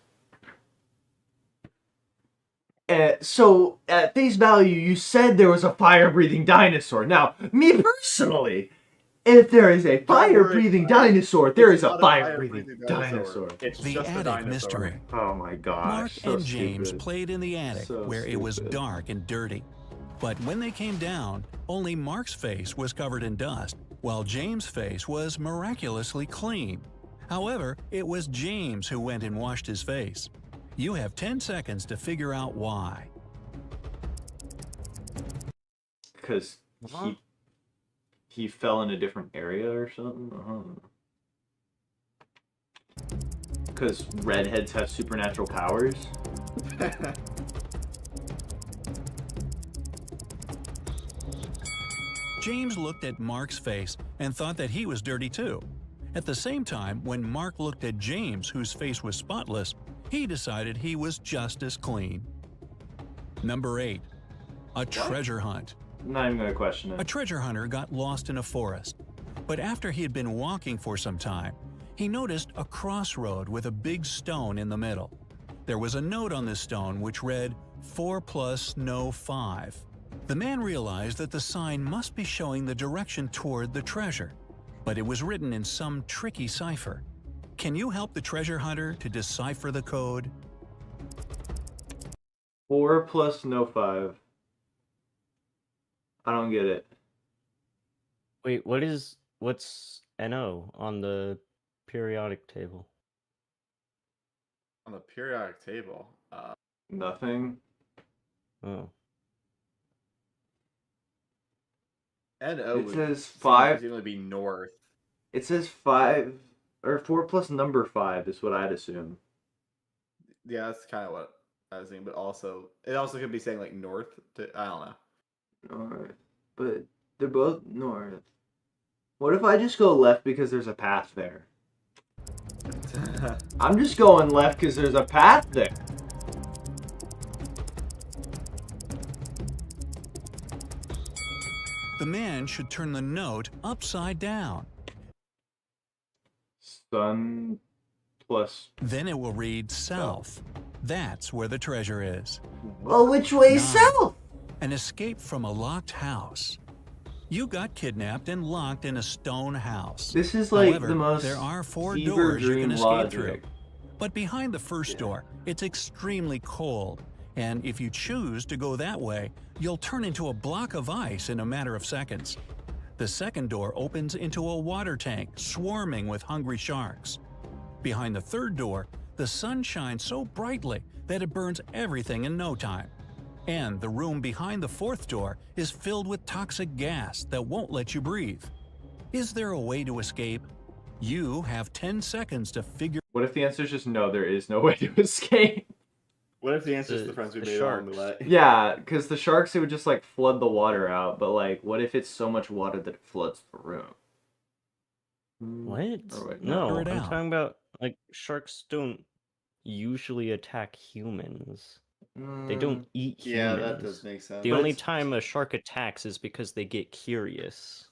So, at face value, you said there was a fire-breathing dinosaur. Now, me personally, if there is a fire-breathing dinosaur, there is a not a fire-breathing fire-breathing dinosaur. It's The just a attic dinosaur. mystery. Oh my gosh. Mark so and James stupid. played in the attic So where it was stupid. dark and dirty. But when they came down, only Mark's face was covered in dust, while James' face was miraculously clean. However, it was James who went and washed his face. You have 10 seconds to figure out why. Because he fell in a different area or something? Because redheads have supernatural powers? James looked at Mark's face and thought that he was dirty too. At the same time, when Mark looked at James, whose face was spotless, he decided he was just as clean. Number 8. A treasure hunt. I'm not even gonna question A it. treasure hunter got lost in a forest, but after he had been walking for some time, he noticed a crossroad with a big stone in the middle. There was a note on this stone which read, 4 + no 5. The man realized that the sign must be showing the direction toward the treasure, but it was written in some tricky cipher. Can you help the treasure hunter to decipher the code? 4 + no 5. I don't get it. Wait, what's NO on the periodic table? On the periodic table. Nothing. Oh. NO It would says seem 5. to be north. It says 5 or 4 + number 5 is what I'd assume. Yeah, that's kind of what I was thinking. But also, it also could be saying like north. I don't know. North, but they're both north. What if I just go left because there's a path there? I'm just going left because there's a path there. The man should turn the note upside down. Sun plus. Then it will read south. That's where the treasure is. Well, which way is 9. south? An escape from a locked house. You got kidnapped and locked in a stone house. This is like However, the most there are 4 fever doors you dream can escape logic. through. But behind the first door, it's extremely cold. And if you choose to go that way, you'll turn into a block of ice in a matter of seconds. The second door opens into a water tank swarming with hungry sharks. Behind the third door, the sun shines so brightly that it burns everything in no time. And the room behind the fourth door is filled with toxic gas that won't let you breathe. Is there a way to escape? You have 10 seconds to figure. What if the answer is just no, there is no way to escape? What if the answer is the friends we the made along the sharks. way? Yeah, because the sharks, it would just like flood the water out, but like, what if it's so much water that it floods the room? What? Or wait, No, Figure it I'm out. talking about like sharks don't usually attack humans. They don't eat humans. Yeah, that does make sense. The But only it's- time a shark attacks is because they get curious.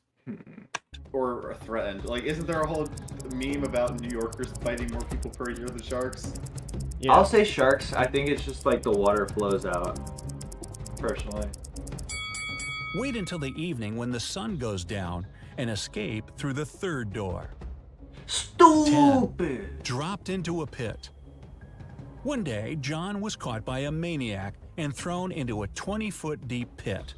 Or threatened. Like, isn't there a whole meme about New Yorkers fighting more people per year than sharks? Yeah. I'll say sharks. I think it's just like the water flows out. Personally. Wait until the evening when the sun goes down and escape through the third door. Stupid! Dropped into a pit. One day, John was caught by a maniac and thrown into a 20-foot deep pit.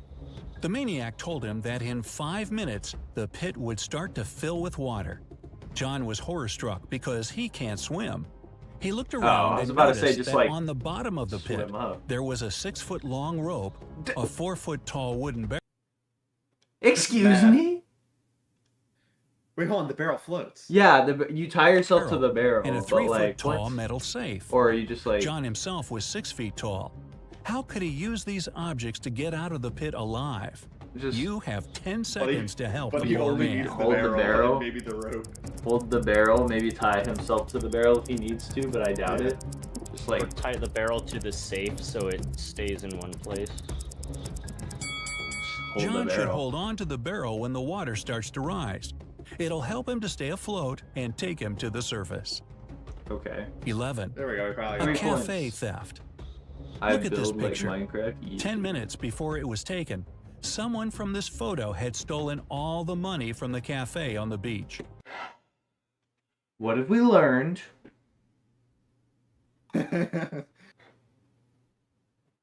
The maniac told him that in 5 minutes, the pit would start to fill with water. John was horror-struck because he can't swim. He looked around I was and about to say, noticed just that like, on the bottom of the pit, swim up. there was a 6-foot-long rope, a 4-foot-tall wooden barrel. Excuse Matt. me? Wait, hold on, the barrel floats. Yeah, you tie yourself to the barrel, and a but 3-foot-tall what? metal safe. Or you just like... John himself was 6 feet tall. How could he use these objects to get out of the pit alive? Just You have 10 seconds to help But the he poor only man. needs the Hold the barrel, barrel. and maybe the rope. hold the barrel, maybe tie himself to the barrel if he needs to, but I doubt Yeah. it. Just Or like... tie the barrel to the safe so it stays in one place. hold John the should barrel. hold on to the barrel when the water starts to rise. It'll help him to stay afloat and take him to the surface. Okay. 11. There we go, we finally A got it. cafe points. theft. I Look at this build like picture. Minecraft easy. 10 minutes before it was taken, someone from this photo had stolen all the money from the cafe on the beach. What have we learned?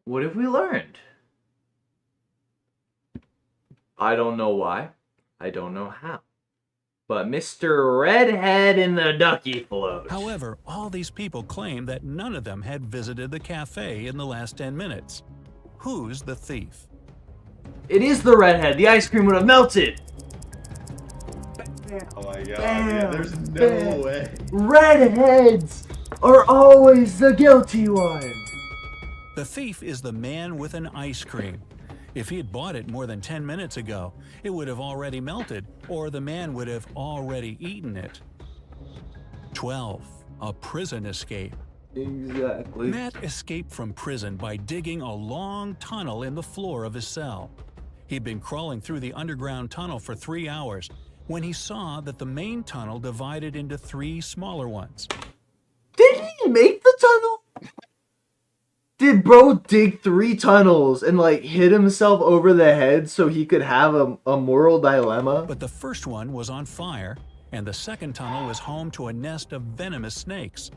What have we learned? I don't know why. I don't know how. But Mr. Redhead in the ducky float. However, all these people claim that none of them had visited the cafe in the last 10 minutes. Who's the thief? It is the redhead. The ice cream would have melted. Oh my god, yeah, Bam, there's no bam. way. Redheads are always the guilty one. The thief is the man with an ice cream. If he had bought it more than 10 minutes ago, it would have already melted, or the man would have already eaten it. 12. A prison escape. Exactly. Matt escaped from prison by digging a long tunnel in the floor of his cell. He'd been crawling through the underground tunnel for 3 hours when he saw that the main tunnel divided into 3 smaller ones. Did he make the tunnel? Did bro dig 3 tunnels and like hit himself over the head so he could have a moral dilemma? But the first one was on fire, and the second tunnel was home to a nest of venomous snakes.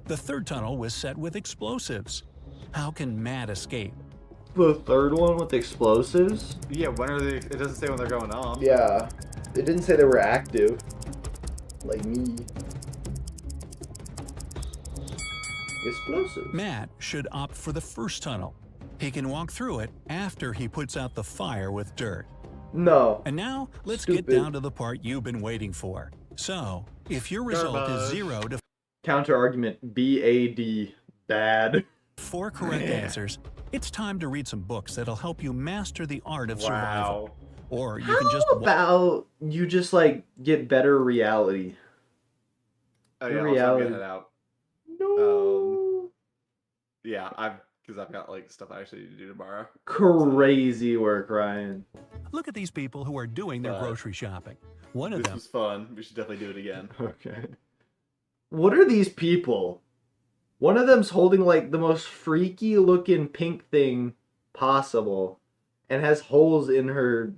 The third tunnel was set with explosives. How can Matt escape? The third one with explosives? Yeah, when are they? It doesn't say when they're going off. Yeah. It didn't say they were active. Like me. Explosives. Matt should opt for the first tunnel. He can walk through it after he puts out the fire with dirt. No. And now, let's Stupid. get down to the part you've been waiting for. So, if your result is 0 to Counter argument. BAD. Bad. 4 correct answers, it's time to read some books that'll help you master the art of survival. Wow. Or you How can just about you just like get better reality? Oh yeah, Reality. I'll get it out. No. Yeah, because I've got like stuff I actually need to do tomorrow. Crazy work, Ryan. look at these people who are doing their grocery shopping. One of This them was fun. We should definitely do it again. Okay. What are these people? One of them's holding like the most freaky looking pink thing possible and has holes in her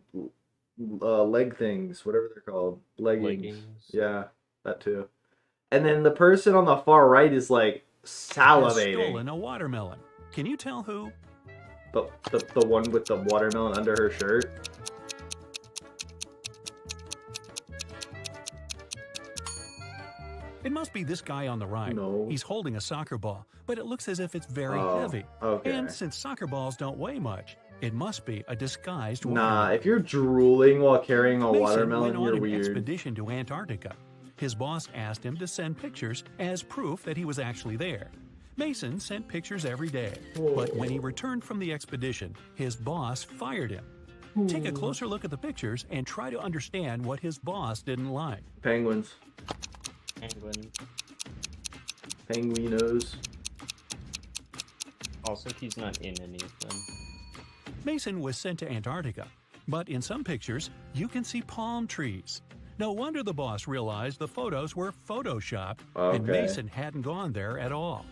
leg things, whatever they're called. Leggings. Yeah, that too. And then the person on the far right is like has salivating. stolen a watermelon. Can you tell who? The one with the watermelon under her shirt. It must be this guy on the right. No. He's holding a soccer ball, but it looks as if it's very Oh, heavy. okay. And since soccer balls don't weigh much, it must be a disguised Nah, watermelon. if you're drooling while carrying a Mason watermelon, went on you're an weird. expedition to Antarctica. His boss asked him to send pictures as proof that he was actually there. Mason sent pictures every day, but when he returned from the expedition, his boss fired him. Take a closer look at the pictures and try to understand what his boss didn't like. Penguins. Penguin. Penguinos. Also, he's not in any of them. Mason was sent to Antarctica, but in some pictures, you can see palm trees. No wonder the boss realized the photos were photoshopped and Okay. Mason hadn't gone there at all.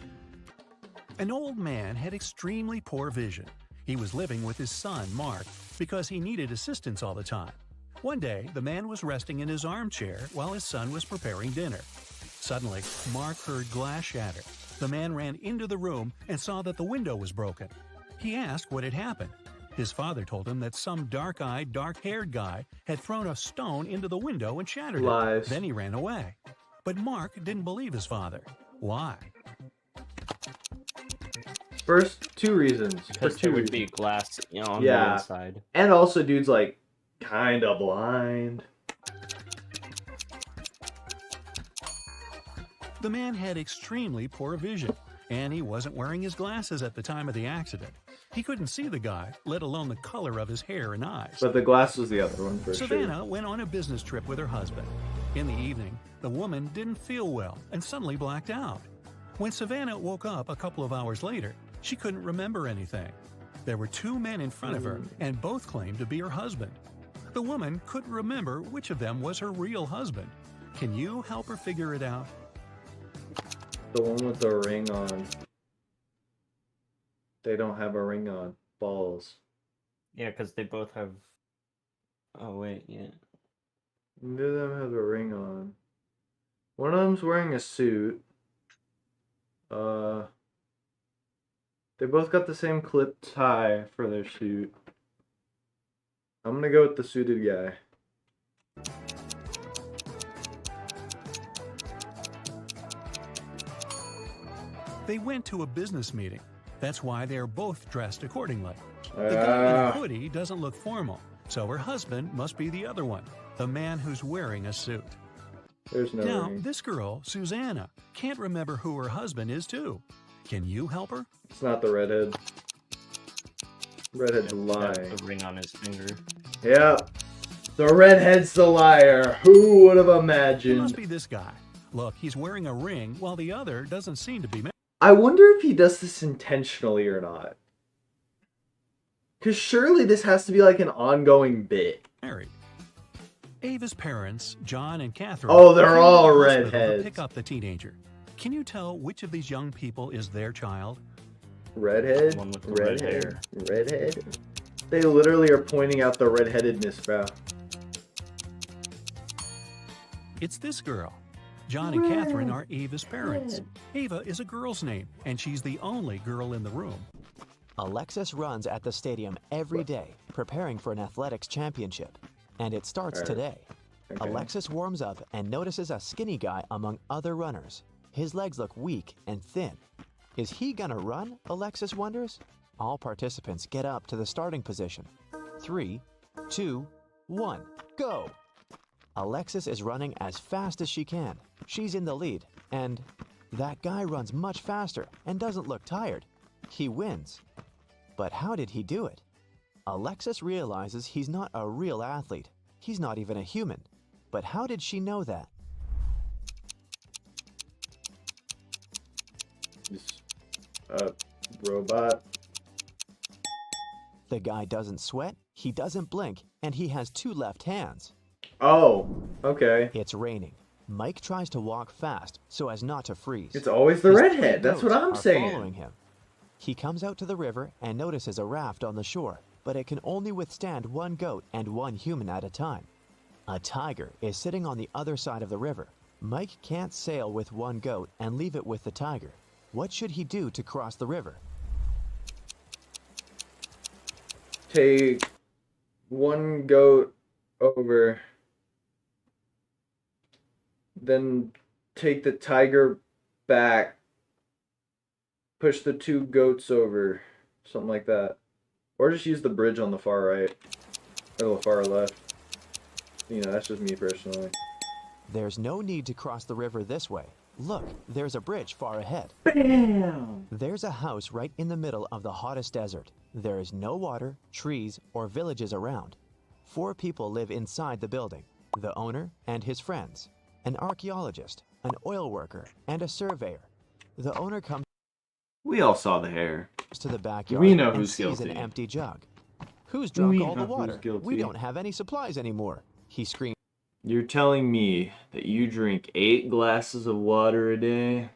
An old man had extremely poor vision. He was living with his son, Mark, because he needed assistance all the time. One day, the man was resting in his armchair while his son was preparing dinner. Suddenly, Mark heard glass shatter. The man ran into the room and saw that the window was broken. He asked what had happened. His father told him that some dark-eyed, dark-haired guy had thrown a stone into the window and shattered Lies. it. Then he ran away. But Mark didn't believe his father. Why? First, 2 reasons. For Because 2 there would reasons. be glass, on Yeah. the inside. And also, dude's like kind of blind. The man had extremely poor vision, and he wasn't wearing his glasses at the time of the accident. He couldn't see the guy, let alone the color of his hair and eyes. But the glass was the other one for Savannah went on a business trip with her husband. In the evening, the woman didn't feel well and suddenly blacked out. When Savannah woke up a couple of hours later, she couldn't remember anything. There were 2 men in front of her, and both claimed to be her husband. The woman couldn't remember which of them was her real husband. Can you help her figure it out? sure. The one with the ring on. They don't have a ring on. Balls. Yeah, because they both have... Oh, wait, yeah. Neither of them have a ring on. One of them's wearing a suit. They both got the same clip tie for their suit. I'm gonna go with the suited guy. They went to a business meeting. That's why they are both dressed accordingly. The guy in a hoodie doesn't look formal, so her husband must be the other one, the man who's wearing a suit. There's no Now, ring. this girl, Susanna, can't remember who her husband is too. Can you help her? It's not the redhead. Redhead's Got lying. the ring on his finger. Yeah. The redhead's the liar. Who would have It must imagined? be this guy. Look, he's wearing a ring while the other doesn't seem to be I wonder if he does this intentionally or not. Because surely this has to be like an ongoing bit. married. Ava's parents, John and Catherine, Oh, they're came to the all hospital to redheads. pick up the teenager. Can you tell which of these young people is their child? Redhead? One with the red hair. Redhead? They literally are pointing out the redheadedness, bro. It's this girl. John and Catherine are Ava's parents. Ava is a girl's name, and she's the only girl in the room. Alexis runs at the stadium every day, preparing for an athletics championship. And it starts today. Okay. Alexis warms up and notices a skinny guy among other runners. His legs look weak and thin. Is he gonna run, Alexis wonders? All participants get up to the starting position. 3, 2, 1, go! Alexis is running as fast as she can. She's in the lead, and that guy runs much faster and doesn't look tired. He wins. But how did he do it? Alexis realizes he's not a real athlete. He's not even a human. But how did she know that? Just a robot. The guy doesn't sweat, he doesn't blink, and he has 2 left hands. Oh, okay. It's raining. Mike tries to walk fast so as not to freeze. It's always the His 3 redhead. That's what goats I'm are saying. following him. He comes out to the river and notices a raft on the shore, but it can only withstand 1 goat and 1 human at a time. A tiger is sitting on the other side of the river. Mike can't sail with 1 goat and leave it with the tiger. What should he do to cross the river? Take 1 goat over. Then take the tiger back. Push the 2 goats over. Something like that. Or just use the bridge on the far right. Or the far left. You know, that's just me personally. There's no need to cross the river this way. Look, there's a bridge far ahead. Bam! There's a house right in the middle of the hottest desert. There is no water, trees, or villages around. 4 people live inside the building. The owner and his friends. An archaeologist, an oil worker, and a surveyor. The owner comes We all saw the hair. to the backyard We know and who's sees guilty. an empty jug. Who's drunk We all the know who's water? We guilty. don't have any supplies anymore. He screams You're telling me that you drink 8 glasses of water a day?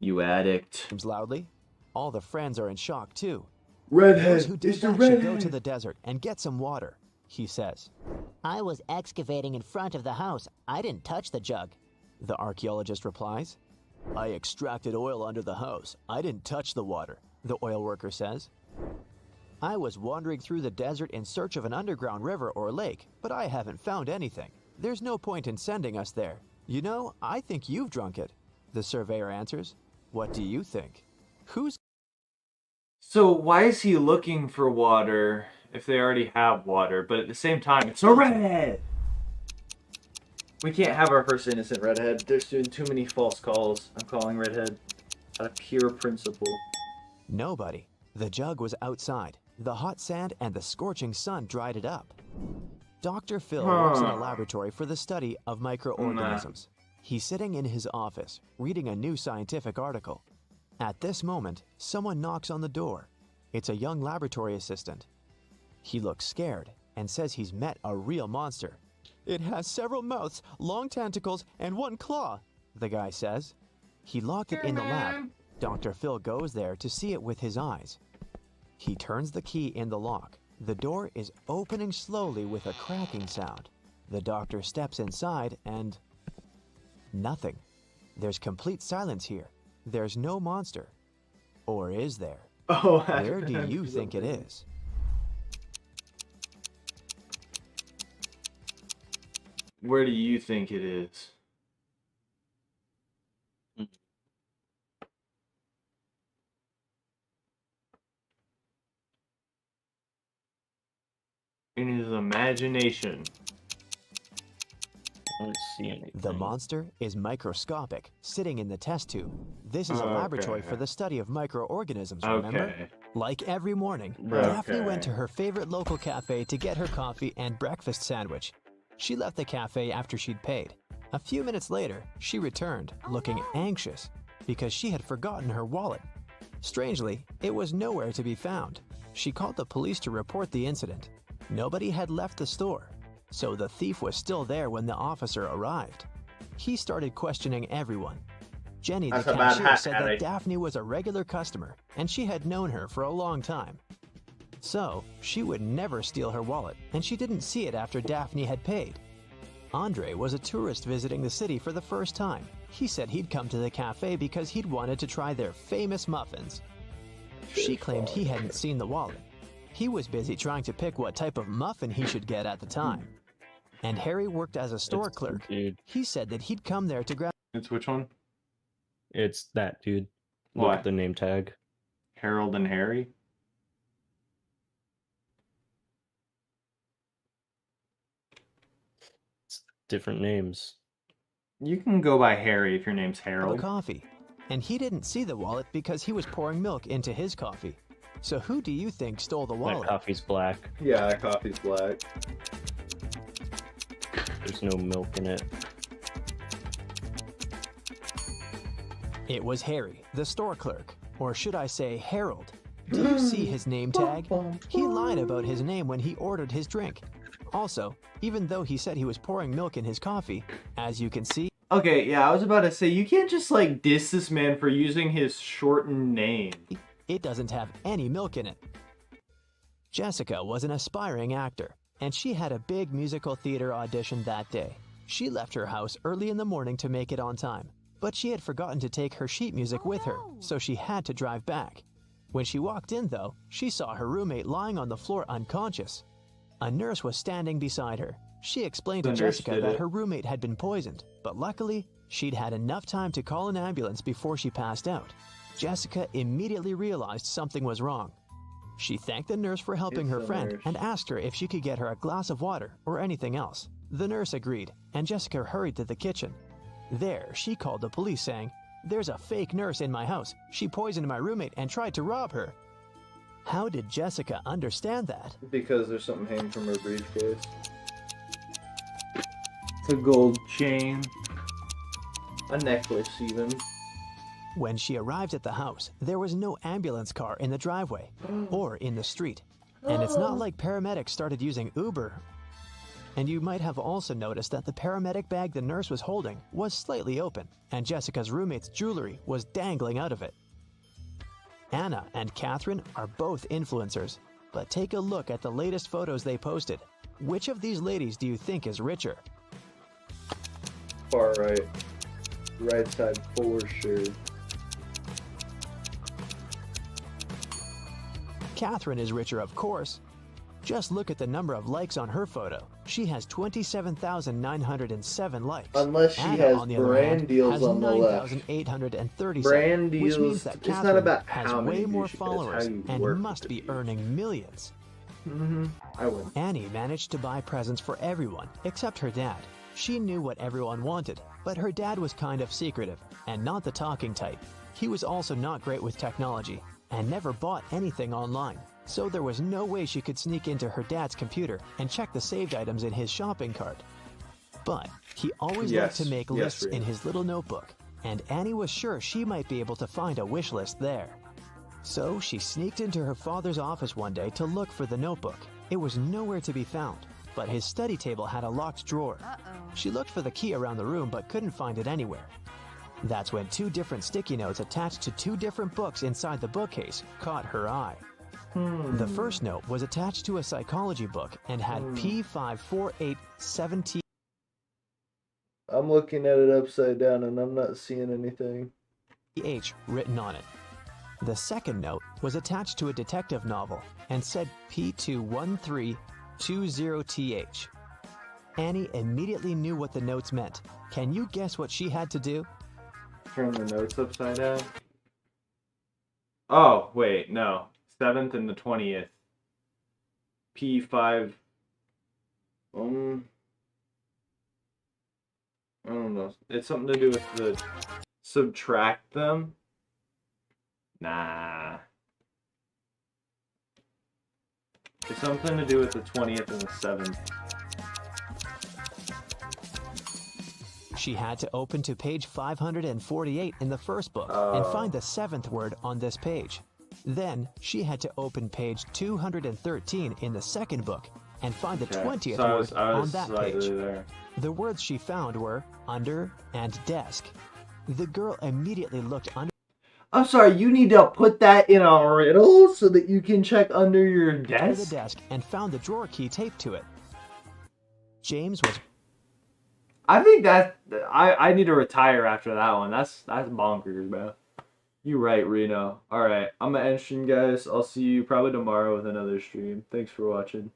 You addict. loudly. All the friends are in shock too. Redhead! Those who did It's the that should go redhead! to the desert and get some water, he says. I was excavating in front of the house. I didn't touch the jug. The archaeologist replies. I extracted oil under the house. I didn't touch the water, the oil worker says. I was wandering through the desert in search of an underground river or lake, but I haven't found anything. There's no point in sending us there. You know, I think you've drunk it, the surveyor answers. What do you think? Who's So why is he looking for water if they already have water, but at the same time it's a redhead? We can't have our first innocent redhead. There's doing too many false calls. I'm calling redhead out of pure principle. Nobody. The jug was outside. The hot sand and the scorching sun dried it up. Dr. Phil works in a laboratory for the study of microorganisms. He's sitting in his office, reading a new scientific article. At this moment, someone knocks on the door. It's a young laboratory assistant. He looks scared and says he's met a real monster. It has several mouths, long tentacles, and 1 claw, the guy says. He locked it in the lab. Dr. Phil goes there to see it with his eyes. He turns the key in the lock. The door is opening slowly with a cracking sound. The doctor steps inside and... nothing. There's complete silence here. There's no monster. Or is there? Oh, Where do you think it is? Where do you think it is? In his imagination. I don't see anything. The monster is microscopic, sitting in the test tube. This is a laboratory for the study of microorganisms, remember? Okay. Like every morning, Right. Daphne went to her favorite local cafe to get her coffee and breakfast sandwich. She left the cafe after she'd paid. A few minutes later, she returned, looking anxious, because she had forgotten her wallet. Strangely, it was nowhere to be found. She called the police to report the incident. Nobody had left the store, so the thief was still there when the officer arrived. He started questioning everyone. Jenny, the That's a bad cashier, hat, said Harry. that Daphne was a regular customer, and she had known her for a long time. So, she would never steal her wallet, and she didn't see it after Daphne had paid. Andre was a tourist visiting the city for the first time. He said he'd come to the cafe because he'd wanted to try their famous muffins. She claimed he hadn't seen the wallet. He was busy trying to pick what type of muffin he should get at the time. And Harry worked as a store It's- clerk. Dude, He said that he'd come there to grab It's which one? it's that dude. Look What? at the name tag. Harold and Harry? It's different names. You can go by Harry if your name's a Harold. coffee. And he didn't see the wallet because he was pouring milk into his coffee. So who do you think stole the That wallet? coffee's black. Yeah, coffee's black. There's no milk in it. It was Harry, the store clerk. Or should I say Harold? Do you see his name tag? He lied about his name when he ordered his drink. Also, even though he said he was pouring milk in his coffee, as you can see, Okay, yeah, I was about to say, you can't just, like, diss this man for using his shortened name. it doesn't have any milk in it. Jessica was an aspiring actor, and she had a big musical theater audition that day. She left her house early in the morning to make it on time, but she had forgotten to take her sheet music with her, so she had to drive back. When she walked in, though, she saw her roommate lying on the floor unconscious. A nurse was standing beside her. She explained to The nurse Jessica did that it. her roommate had been poisoned, but luckily, she'd had enough time to call an ambulance before she passed out. Jessica immediately realized something was wrong. She thanked the nurse for helping It's her the friend nurse. and asked her if she could get her a glass of water or anything else. The nurse agreed, and Jessica hurried to the kitchen. There, she called the police saying, "There's a fake nurse in my house. She poisoned my roommate and tried to rob her." How did Jessica understand that? Because there's something hanging from her briefcase. It's a gold chain. A necklace, even. When she arrived at the house, there was no ambulance car in the driveway or in the street. And it's not like paramedics started using Uber. And you might have also noticed that the paramedic bag the nurse was holding was slightly open, and Jessica's roommate's jewelry was dangling out of it. Anna and Catherine are both influencers, but take a look at the latest photos they posted. Which of these ladies do you think is richer? Far right. Right side for sure. Catherine is richer, of course. Just look at the number of likes on her photo. She has 27,907 likes. Unless she Anna, has on the other brand hand, deals has on the left. 9,837, Brand which deals. means that It's not Catherine about has how many way more views you get, it's how followers you and work must with be the earning millions. I win. Annie managed to buy presents for everyone except her dad. She knew what everyone wanted, but her dad was kind of secretive and not the talking type. He was also not great with technology and never bought anything online. So there was no way she could sneak into her dad's computer and check the saved items in his shopping cart. But he always liked to Yes. make Yes, lists in Rita. his little notebook, and Annie was sure she might be able to find a wish list there. So she sneaked into her father's office one day to look for the notebook. It was nowhere to be found, but his study table had a locked drawer. She looked for the key around the room but couldn't find it anywhere. That's when two different sticky notes attached to two different books inside the bookcase caught her eye. The first note was attached to a psychology book and had P5487T. I'm looking at it upside down and I'm not seeing anything. H written on it. The second note was attached to a detective novel and said P21320TH. Annie immediately knew what the notes meant. Can you guess what she had to do? Turn the notes upside down. Oh, wait, no. 7th and the 20th. P5. know. It's something to do with the subtract them. Nah. It's something to do with the 20th and the 7th. She had to open to page 548 in the first book and find the 7th word on this page. Then she had to open page 213 in the second book and find the 20th word on that page. There. The words she found were under and desk. The girl immediately looked under. I'm sorry, you need to put that in a riddle so that you can check under your The desk? desk and found the drawer key taped to it. James was. I think that I need to retire after that one. That's bonkers, bro. You right, Reno. Alright, I'm gonna end stream, guys. I'll see you probably tomorrow with another stream. Thanks for watching.